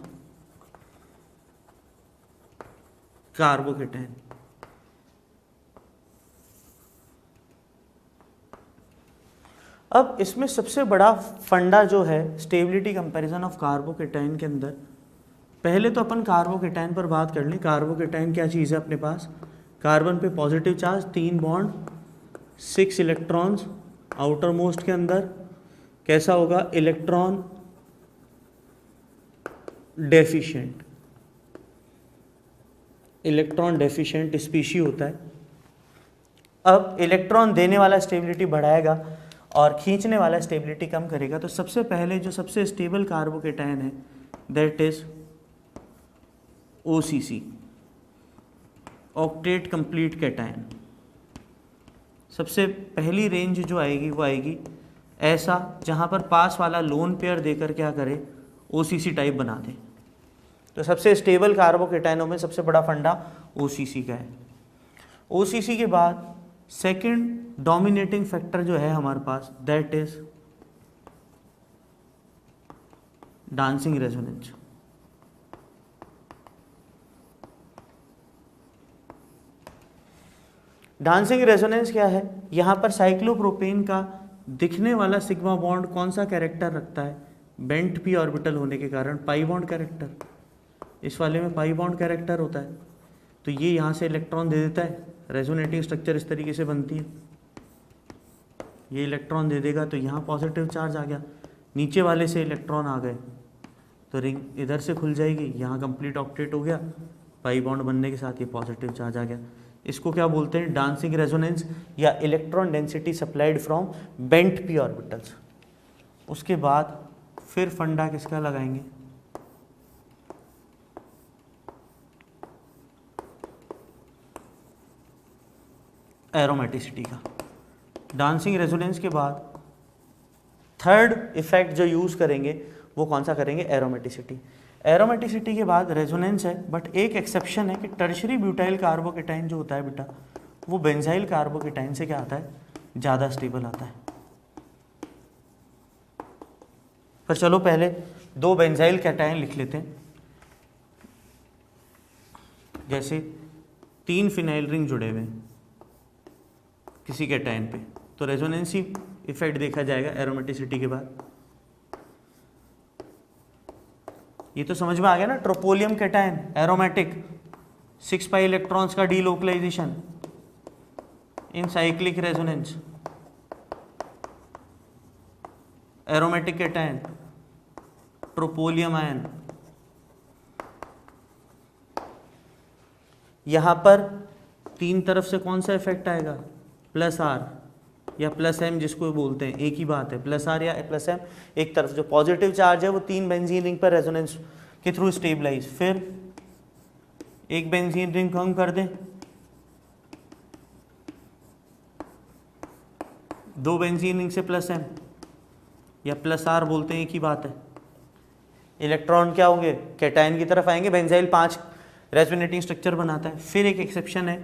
कार्बोकेटाइन। अब इसमें सबसे बड़ा फंडा जो है स्टेबिलिटी कंपैरिजन ऑफ कार्बोकेटाइन के अंदर, पहले तो अपन कार्बोकेटाइन पर बात कर लें। कार्बोकेटाइन क्या चीज़ है अपने पास? कार्बन पे positive charge, 3 bond, 6 electrons outer most के अंदर। कैसा होगा? Electron deficient, electron deficient species होता है। अब इलेक्ट्रॉन देने वाला स्टेबिलिटी बढ़ाएगा और खींचने वाला स्टेबिलिटी कम करेगा। तो सबसे पहले जो सबसे स्टेबल कार्बोकेटाइन है that is OCC, octet complete cation. सबसे पहली रेंज जो आएगी वो आएगी ऐसा जहाँ पर पास वाला लोन पेयर देकर क्या करे? OCC टाइप बना दे। तो सबसे स्टेबल कार्बोकेटाइनों में सबसे बड़ा फंडा OCC का है। OCC के बाद सेकंड डोमिनेटिंग फैक्टर जो है हमारे पास that is dancing resonance. Dancing resonance क्या है? यहाँ पर साइक्लोप्रोपेन का दिखने वाला सिग्मा बॉन्ड कौन सा कैरेक्टर रखता है? बेंट पी ऑर्बिटल होने के कारण पाई बॉन्ड कैरेक्टर। इस वाले में पाई बॉन्ड कैरेक्टर होता है, तो ये यहाँ से इलेक्ट्रॉन दे देता है। रेजोनेटिंग स्ट्रक्चर इस तरीके से बनती है, ये इलेक्ट्रॉन दे देगा तो यहाँ पॉजिटिव चार्ज आ गया, नीचे वाले से इलेक्ट्रॉन आ गए तो रिंग इधर से खुल जाएगी, यहाँ कंप्लीट ऑक्टेट हो गया, पाई बॉन्ड बनने के साथ ये पॉजिटिव चार्ज आ गया। इसको क्या बोलते हैं? डांसिंग रेजोनेंस या electron density supplied from bent P orbitals. उसके बाद फिर फंडा किसका लगाएंगे? एरोमेटिसिटी का। डांसिंग रेजोनेंस के बाद थर्ड इफेक्ट जो यूज करेंगे वो कौन सा करेंगे? एरोमेटिसिटी। एरोमेटिसिटी के बाद रेजोनेंस है, बट एक एक्सेप्शन है कि टर्शरी ब्यूटाइल कार्बोकेटाइन जो होता है बेटा वो बेंजाइल कार्बोकेटाइन से क्या आता है? ज़्यादा स्टेबल आता है। पर चलो पहले 2 बेंजाइल कैटाइन लिख लेते हैं। जैसे 3 फिनाइल रिंग जुड़े हुए हैं किसी कैटाइन पे, तो रेजोनेंसी इफेक्ट देखा जाएगा एरोमेटिसिटी के बाद। ये तो समझ में आ गया ना? Tropylium cation aromatic, 6 pi electrons का delocalisation, in cyclic resonance, aromatic cation, tropylium ion. यहां पर तीन तरफ से कौन सा इफेक्ट आएगा, प्लस आर या प्लस एम, जिसको बोलते हैं एक ही बात है, प्लस आर या प्लस एम। एक तरफ जो पॉजिटिव चार्ज है वो तीन बेंजीन रिंग पर रेजोनेंस के थ्रू स्टेबलाइज, फिर एक बेंजीन रिंग कम कर दें, दो बेंजीन रिंग से प्लस एम या प्लस आर बोलते हैं, एक ही बात है। इलेक्ट्रॉन क्या होंगे, कैटायन की तरफ आएंगे। बेंजाइल 5 रेजोनेटिंग स्ट्रक्चर बनाता है। फिर एक एक्सेप्शन है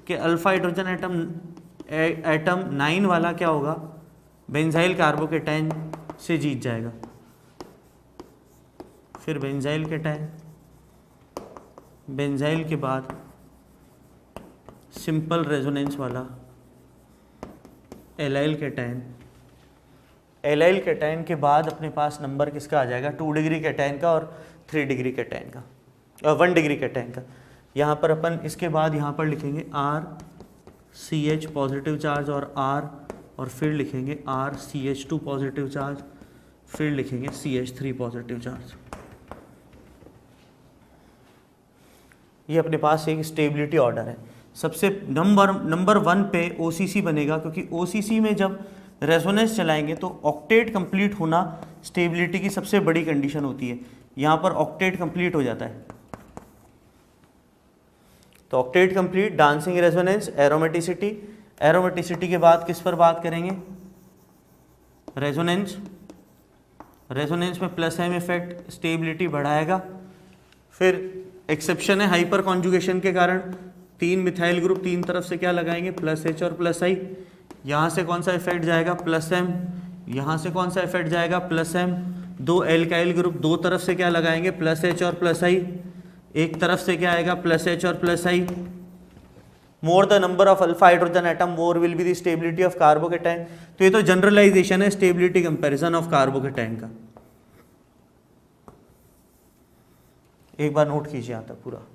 कि अल्फा हाइड्रोजन एटम 9 वाला क्या होगा, बेंजाइल कार्बोकैटायन से जीत जाएगा। फिर बेंजाइल कैटायन, बेंजाइल के बाद सिंपल रेजोनेंस वाला एलाइल कैटायन। एलाइल कैटायन के बाद अपने पास नंबर किसका आ जाएगा, 2 डिग्री कैटायन का और 3 डिग्री कैटायन का, और 1 डिग्री कैटायन का। यहाँ पर अपन इसके बाद यहाँ पर लिखेंगे RCH पॉजिटिव चार्ज और R, और फिर लिखेंगे RCH2 पॉजिटिव चार्ज, फिर लिखेंगे CH3 पॉजिटिव चार्ज। ये अपने पास एक स्टेबिलिटी ऑर्डर है। सबसे नंबर 1 पे OCC बनेगा, क्योंकि OCC में जब रेजोनेंस चलाएंगे तो ऑक्टेट कंप्लीट होना स्टेबिलिटी की सबसे बड़ी कंडीशन होती है। यहाँ पर ऑक्टेट कंप्लीट हो जाता है, तो octet complete, dancing resonance, aromaticity. Aromaticity के बाद किस पर बात करेंगे, रेजोनेंस। रेजोनेंस में प्लस एम इफेक्ट स्टेबिलिटी बढ़ाएगा। फिर एक्सेप्शन है हाइपर कॉन्जुगेशन के कारण, 3 मिथाइल ग्रुप तीन तरफ से क्या लगाएंगे, प्लस H और प्लस I। यहाँ से कौन सा इफेक्ट जाएगा, प्लस M। यहाँ से कौन सा इफेक्ट जाएगा, प्लस M। 2 एल्काइल ग्रुप दो तरफ से क्या लगाएंगे, प्लस H और प्लस I। एक तरफ से क्या आएगा, प्लस H और plus I। More the number of alpha hydrogen atom more will be the stability of carbocation. तो ये तो जनरलाइजेशन है स्टेबिलिटी कंपैरिजन ऑफ कार्बोकैटायन का। एक बार नोट कीजिए यहाँ तक पूरा।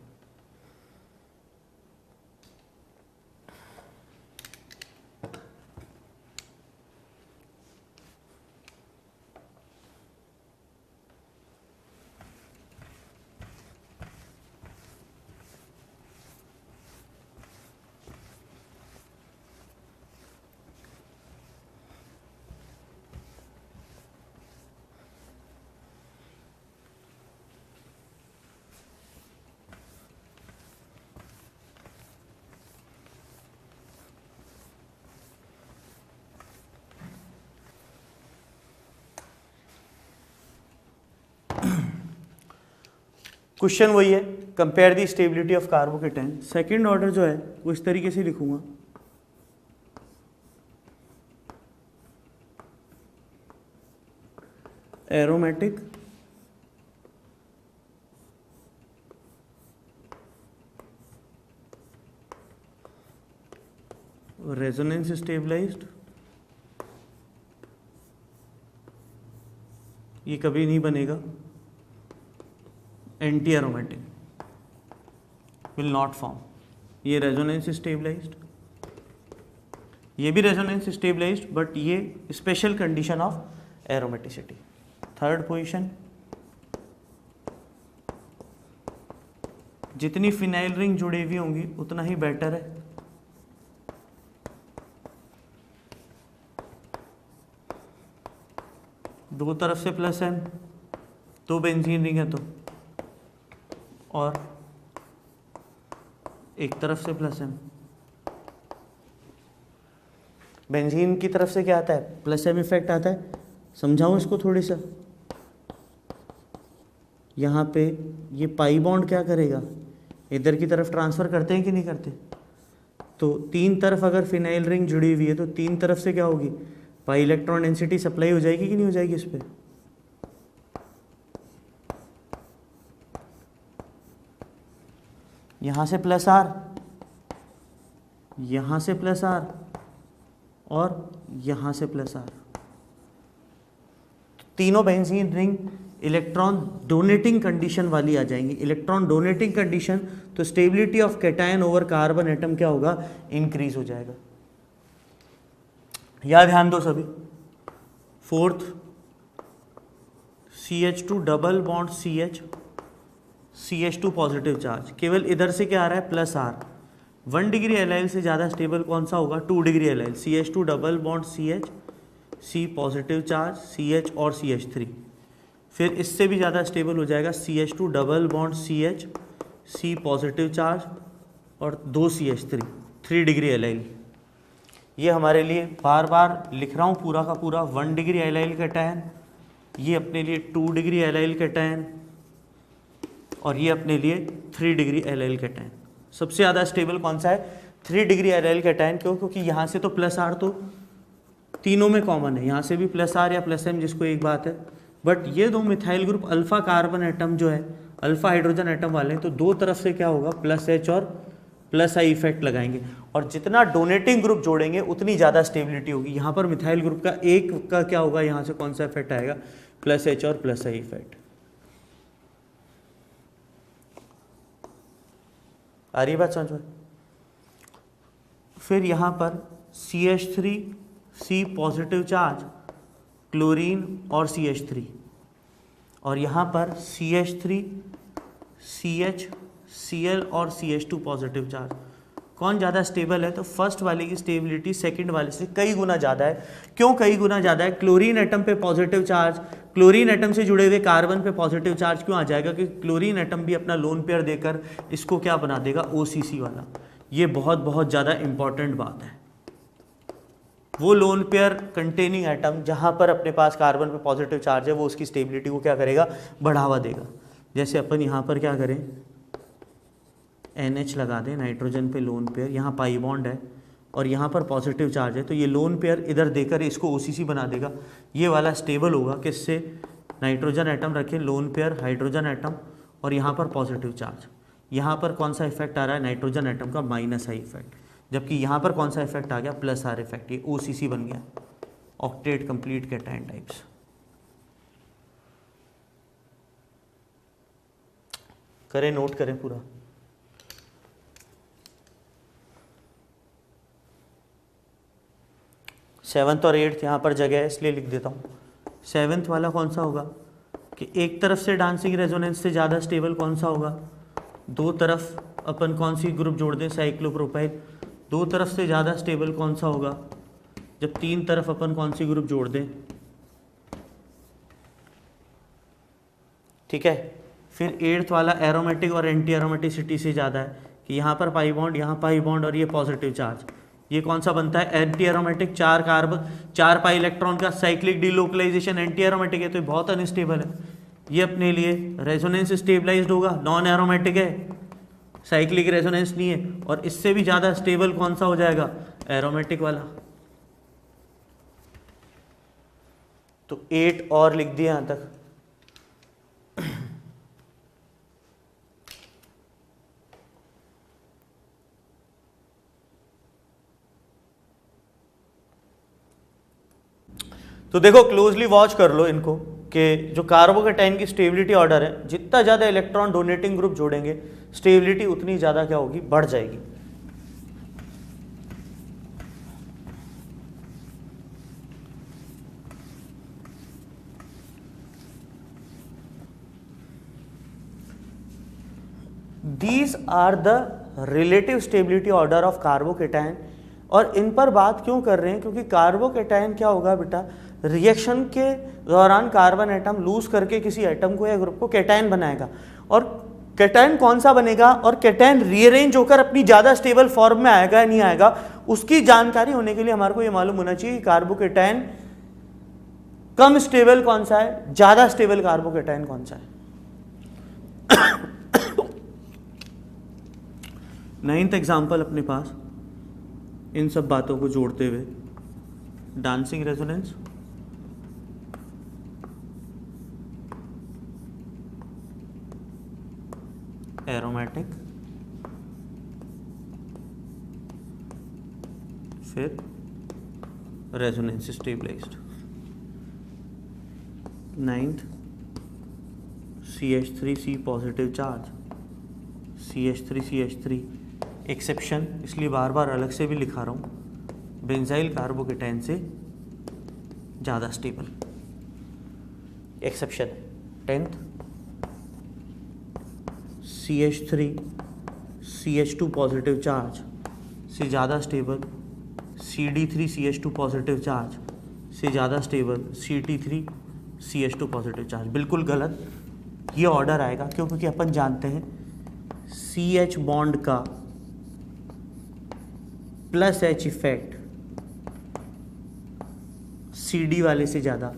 क्वेश्चन वही है, compare the stability of carbocation. Second order जो है वो इस तरीके से लिखूंगा, एरोमेटिक, रेजोनेंस स्टेबलाइज्ड, ये कभी नहीं बनेगा, anti aromatic, will not form. ये रेजोनेंस स्टेबलाइज्ड, ये भी रेजोनेंस स्टेबलाइज्ड, बट ये special condition of aromaticity. Third position, जितनी फिनाइल रिंग जुड़ी हुई होंगी उतना ही बेटर है। दो तरफ से प्लस एम, दो बेंजीन रिंग है तो, और एक तरफ से प्लस एम। बेंजीन की तरफ से क्या आता है, प्लस एम इफेक्ट आता है। समझाऊं इसको थोड़ी सा, यहाँ पे ये पाई बॉन्ड क्या करेगा, इधर की तरफ ट्रांसफर करते हैं कि नहीं करते। तो तीन तरफ अगर फिनाइल रिंग जुड़ी हुई है तो तीन तरफ से क्या होगी, पाई इलेक्ट्रॉन डेंसिटी सप्लाई हो जाएगी कि नहीं हो जाएगी इस पर। यहाँ से प्लस आर, यहाँ से प्लस आर, और यहाँ से प्लस आर। तीनों benzene ring electron donating condition वाली आ जाएंगी। इलेक्ट्रॉन डोनेटिंग कंडीशन, तो stability of cation over carbon atom क्या होगा, इंक्रीज हो जाएगा। यहाँ ध्यान दो सभी, fourth CH2 double bond CH2 positive charge, केवल इधर से क्या आ रहा है प्लस R। 1 डिग्री एलाइल से ज़्यादा स्टेबल कौन सा होगा, 2 degree allyl, CH2 double bond CH, C positive charge, CH और CH3। फिर इससे भी ज़्यादा स्टेबल हो जाएगा CH2 double bond CH, C positive charge और 2 CH3, 3 डिग्री एलाइल। ये हमारे लिए बार बार लिख रहा हूँ पूरा का पूरा, 1 डिग्री एलाइल कैटायन, ये अपने लिए 2 डिग्री एलाइल कैटायन और ये अपने लिए 3 डिग्री एलाइल कैटायन। सबसे ज़्यादा स्टेबल कौन सा है, 3 डिग्री एलाइल कैटायन। क्यों, क्योंकि यहाँ से तो प्लस R तो तीनों में कॉमन है, यहाँ से भी प्लस R या प्लस M जिसको एक बात है, बट ये दो methyl group alpha carbon atom जो है, अल्फा हाइड्रोजन एटम वाले हैं, तो दो तरफ से क्या होगा प्लस H और प्लस I इफेक्ट लगाएंगे, और जितना डोनेटिंग ग्रुप जोड़ेंगे उतनी ज़्यादा स्टेबिलिटी होगी। यहाँ पर मिथाइल ग्रुप का एक का क्या होगा, यहाँ से कौन सा इफेक्ट आएगा, प्लस H और प्लस I इफेक्ट। आ रही बात समझ में। फिर यहाँ पर CH3 C positive charge, chlorine और CH3, और यहाँ पर CH3 CH Cl और CH2 पॉजिटिव चार्ज। कौन ज़्यादा स्टेबल है, तो फर्स्ट वाले की स्टेबिलिटी सेकंड वाले से कई गुना ज़्यादा है। क्यों कई गुना ज़्यादा है, क्लोरीन एटम पे पॉजिटिव चार्ज, क्लोरीन एटम से जुड़े हुए कार्बन पे पॉजिटिव चार्ज क्यों आ जाएगा, कि क्लोरीन एटम भी अपना लोन पेयर देकर इसको क्या बना देगा, OCC वाला। ये बहुत बहुत ज़्यादा इंपॉर्टेंट बात है। वो लोन पेयर कंटेनिंग एटम जहाँ पर अपने पास कार्बन पे पॉजिटिव चार्ज है, वो उसकी स्टेबिलिटी को क्या करेगा, बढ़ावा देगा। जैसे अपन यहाँ पर क्या करें, NH लगा दें, नाइट्रोजन पे लोन पेयर, यहाँ पाई बॉन्ड है और यहाँ पर पॉजिटिव चार्ज है, तो ये लोन पेयर इधर देकर इसको OCC बना देगा। ये वाला स्टेबल होगा किससे, नाइट्रोजन एटम रखें, लोन पेयर हाइड्रोजन एटम और यहाँ पर पॉजिटिव चार्ज। यहाँ पर कौन सा इफेक्ट आ रहा है, नाइट्रोजन एटम का माइनस I इफेक्ट, जबकि यहाँ पर कौन सा इफेक्ट आ गया, प्लस R इफेक्ट। ये OCC बन गया, ऑक्टेट कंप्लीट कैटायन टाइप्स। करें, नोट करें पूरा। सेवन्थ और एट्थ यहाँ पर जगह है इसलिए लिख देता हूँ। सेवन्थ वाला कौन सा होगा, कि एक तरफ से डांसिंग रेजोनेंस से ज़्यादा स्टेबल कौन सा होगा, दो तरफ अपन कौन सी ग्रुप जोड़ दें, साइक्लोप्रोपाइल। दो तरफ से ज़्यादा स्टेबल कौन सा होगा, जब तीन तरफ अपन कौन सी ग्रुप जोड़ दें, ठीक है। फिर एट्थ वाला एरोमेटिक और एंटी एरोमेटिसिटी से ज़्यादा है, कि यहाँ पर पाई बॉन्ड, यहाँ पाई बॉन्ड और ये पॉजिटिव चार्ज। ये कौन सा बनता है, anti aromatic, 4 carbon 4 pi electron का साइक्लिक डिलोकलाइजेशन एंटी एरोमेटिक है, तो ये बहुत अनस्टेबल है। ये अपने लिए रेजोनेंस स्टेबलाइज्ड होगा, नॉन एरोमेटिक है, साइक्लिक रेजोनेंस नहीं है। और इससे भी ज़्यादा स्टेबल कौन सा हो जाएगा, एरोमेटिक वाला। तो 8 और लिख दिया यहाँ तक। तो देखो क्लोजली वॉच कर लो इनको, कि जो कार्बोकेटाइन की स्टेबिलिटी ऑर्डर है, जितना ज़्यादा इलेक्ट्रॉन डोनेटिंग ग्रुप जोड़ेंगे स्टेबिलिटी उतनी ज़्यादा क्या होगी, बढ़ जाएगी। These are the relative stability order of carbocation. और इन पर बात क्यों कर रहे हैं, क्योंकि कार्बोकेटाइन क्या होगा बेटा, रिएक्शन के दौरान कार्बन एटम लूज करके किसी एटम को या ग्रुप को कैटायन बनाएगा, और कैटायन कौन सा बनेगा, और कैटायन रीअरेंज होकर अपनी ज़्यादा स्टेबल फॉर्म में आएगा या नहीं आएगा, उसकी जानकारी होने के लिए हमारे को ये मालूम होना चाहिए कि कार्बोकेटाइन कम स्टेबल कौन सा है, ज़्यादा स्टेबल कार्बोकेटाइन कौन सा है। 9th एग्जाम्पल अपने पास इन सब बातों को जोड़ते हुए, डांसिंग रेजोनेंस, एरोमेटिक, फिर resonance stabilized. 9th CH3C positive charge, CH3 CH3 exception, इसलिए बार बार अलग से भी लिखा रहा हूँ, बेंजाइल कार्बोकेटाइन से ज़्यादा स्टेबल। एक्सेप्शन है 10th CH3 CH2 positive charge से ज़्यादा stable, CD3 CH2 positive charge से ज़्यादा stable, CT3 CH2 positive charge. बिल्कुल गलत ये ऑर्डर आएगा, क्योंकि अपन जानते हैं CH बॉन्ड का प्लस H इफेक्ट CD वाले से ज़्यादा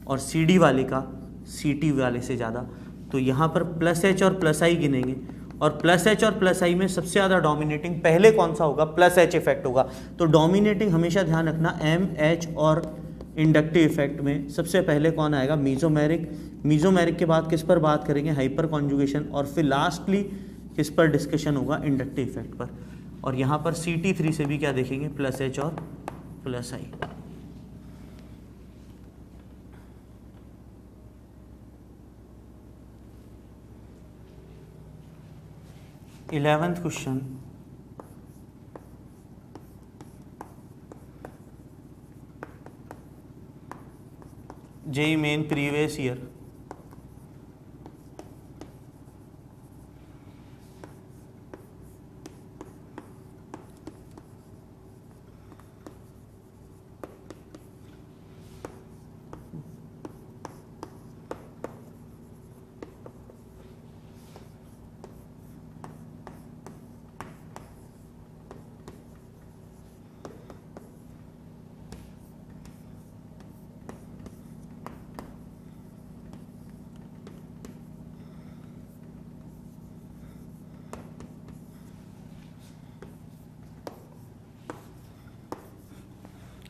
और CD वाले का CT वाले से ज़्यादा। तो यहाँ पर प्लस H और प्लस I गिनेंगे, और प्लस H और प्लस I में सबसे ज़्यादा डोमिनेटिंग पहले कौन सा होगा? प्लस H इफेक्ट होगा। तो डोमिनेटिंग हमेशा ध्यान रखना, MH और इंडक्टिव इफेक्ट में सबसे पहले कौन आएगा? मीजोमेरिक। मीजोमेरिक के बाद किस पर बात करेंगे? Hyper conjugation. और फिर लास्टली किस पर डिस्कशन होगा? इंडक्टिव इफेक्ट पर। और यहाँ पर CT3 से भी क्या देखेंगे? प्लस H और plus I। 11th question, JEE main previous year.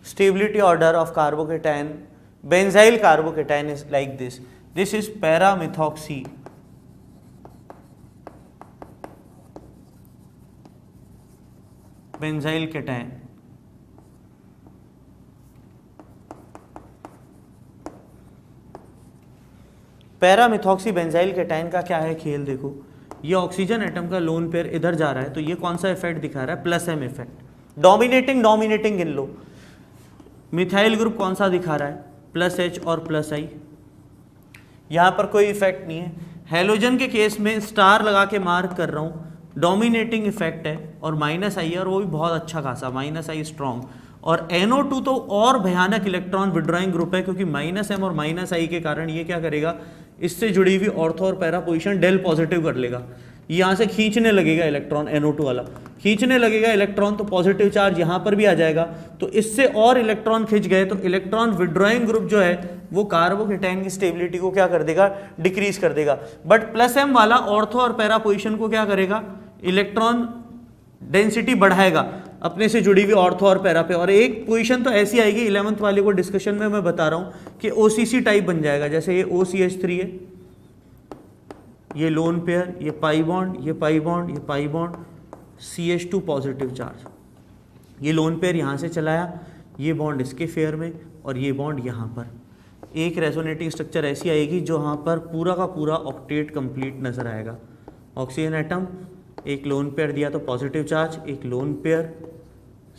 Stability order of carbocation, benzyl carbocation is like this. This is para-methoxy benzyl cation, paramethoxy benzyl cation का क्या है खेल? देखो, ये ऑक्सीजन एटम का लोन पेयर इधर जा रहा है, तो ये कौन सा इफेक्ट दिखा रहा है? Plus M effect. डोमिनेटिंग गिन लो। मिथाइल ग्रुप कौन सा दिखा रहा है? प्लस H और प्लस I। यहाँ पर कोई इफेक्ट नहीं है। हेलोजन के केस में स्टार लगा के मार्क कर रहा हूँ, डोमिनेटिंग इफेक्ट है और माइनस I है, और वो भी बहुत अच्छा खासा माइनस I स्ट्रॉन्ग। और NO2 तो और भयानक इलेक्ट्रॉन विड्रॉइंग ग्रुप है, क्योंकि माइनस M और माइनस I के कारण ये क्या करेगा? इससे जुड़ी हुई ऑर्थो और पैरा पोजिशन डेल पॉजिटिव कर लेगा। यहाँ से खींचने लगेगा इलेक्ट्रॉन, NO2 वाला खींचने लगेगा इलेक्ट्रॉन, तो पॉजिटिव चार्ज यहाँ पर भी आ जाएगा। तो इससे और इलेक्ट्रॉन खिंच गए, तो इलेक्ट्रॉन विड्रॉइंग ग्रुप जो है वो कार्बोकेटाइन की स्टेबिलिटी को क्या कर देगा? डिक्रीज कर देगा। बट प्लस M वाला ऑर्थो और पैरा पोजिशन को क्या करेगा? इलेक्ट्रॉन डेंसिटी बढ़ाएगा अपने से जुड़ी हुई ऑर्थो और पैरा पे। और एक पोजीशन तो ऐसी आएगी 11th वाले को डिस्कशन में मैं बता रहा हूं कि OCC टाइप बन जाएगा। जैसे ये OCH3 है, ये लोन पेयर, ये पाई बॉन्ड, ये पाई बॉन्ड, ये pi bond, CH2 positive charge, ये लोन पेयर यहाँ से चलाया, ये बॉन्ड इसके फेयर में और ये बॉन्ड यहाँ पर। एक रेजोनेटिंग स्ट्रक्चर ऐसी आएगी जो यहाँ पर पूरा का पूरा ऑक्टेट कंप्लीट नजर आएगा। ऑक्सीजन एटम, एक लोन पेयर दिया तो पॉजिटिव चार्ज, एक लोन पेयर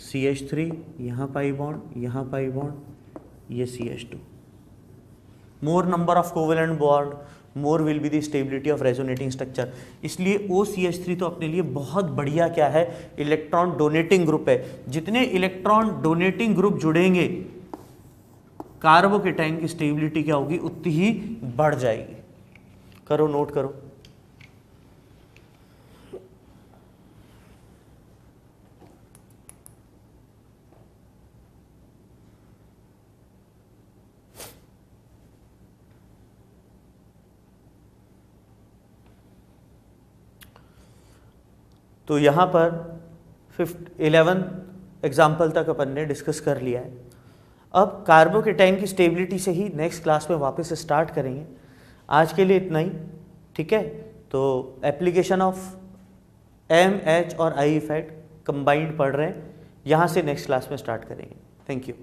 CH3, यहाँ पाई बॉन्ड, यहाँ पाई बॉन्ड, ये CH2। More number of covalent bond, more will be the stability of resonating structure. इसलिए OCH3 तो अपने लिए बहुत बढ़िया क्या है? इलेक्ट्रॉन डोनेटिंग ग्रुप है। जितने इलेक्ट्रॉन डोनेटिंग ग्रुप जुड़ेंगे, कार्बोकेटाइन की स्टेबिलिटी क्या होगी? उतनी ही बढ़ जाएगी। करो, नोट करो। तो यहाँ पर 11 एग्जाम्पल तक अपन ने डिस्कस कर लिया है। अब कार्बोकेटाइन की स्टेबिलिटी से ही नेक्स्ट क्लास में वापस स्टार्ट करेंगे। आज के लिए इतना ही, ठीक है? तो एप्लीकेशन ऑफ M, H और I इफेक्ट कंबाइंड पढ़ रहे हैं, यहाँ से नेक्स्ट क्लास में स्टार्ट करेंगे। Thank you.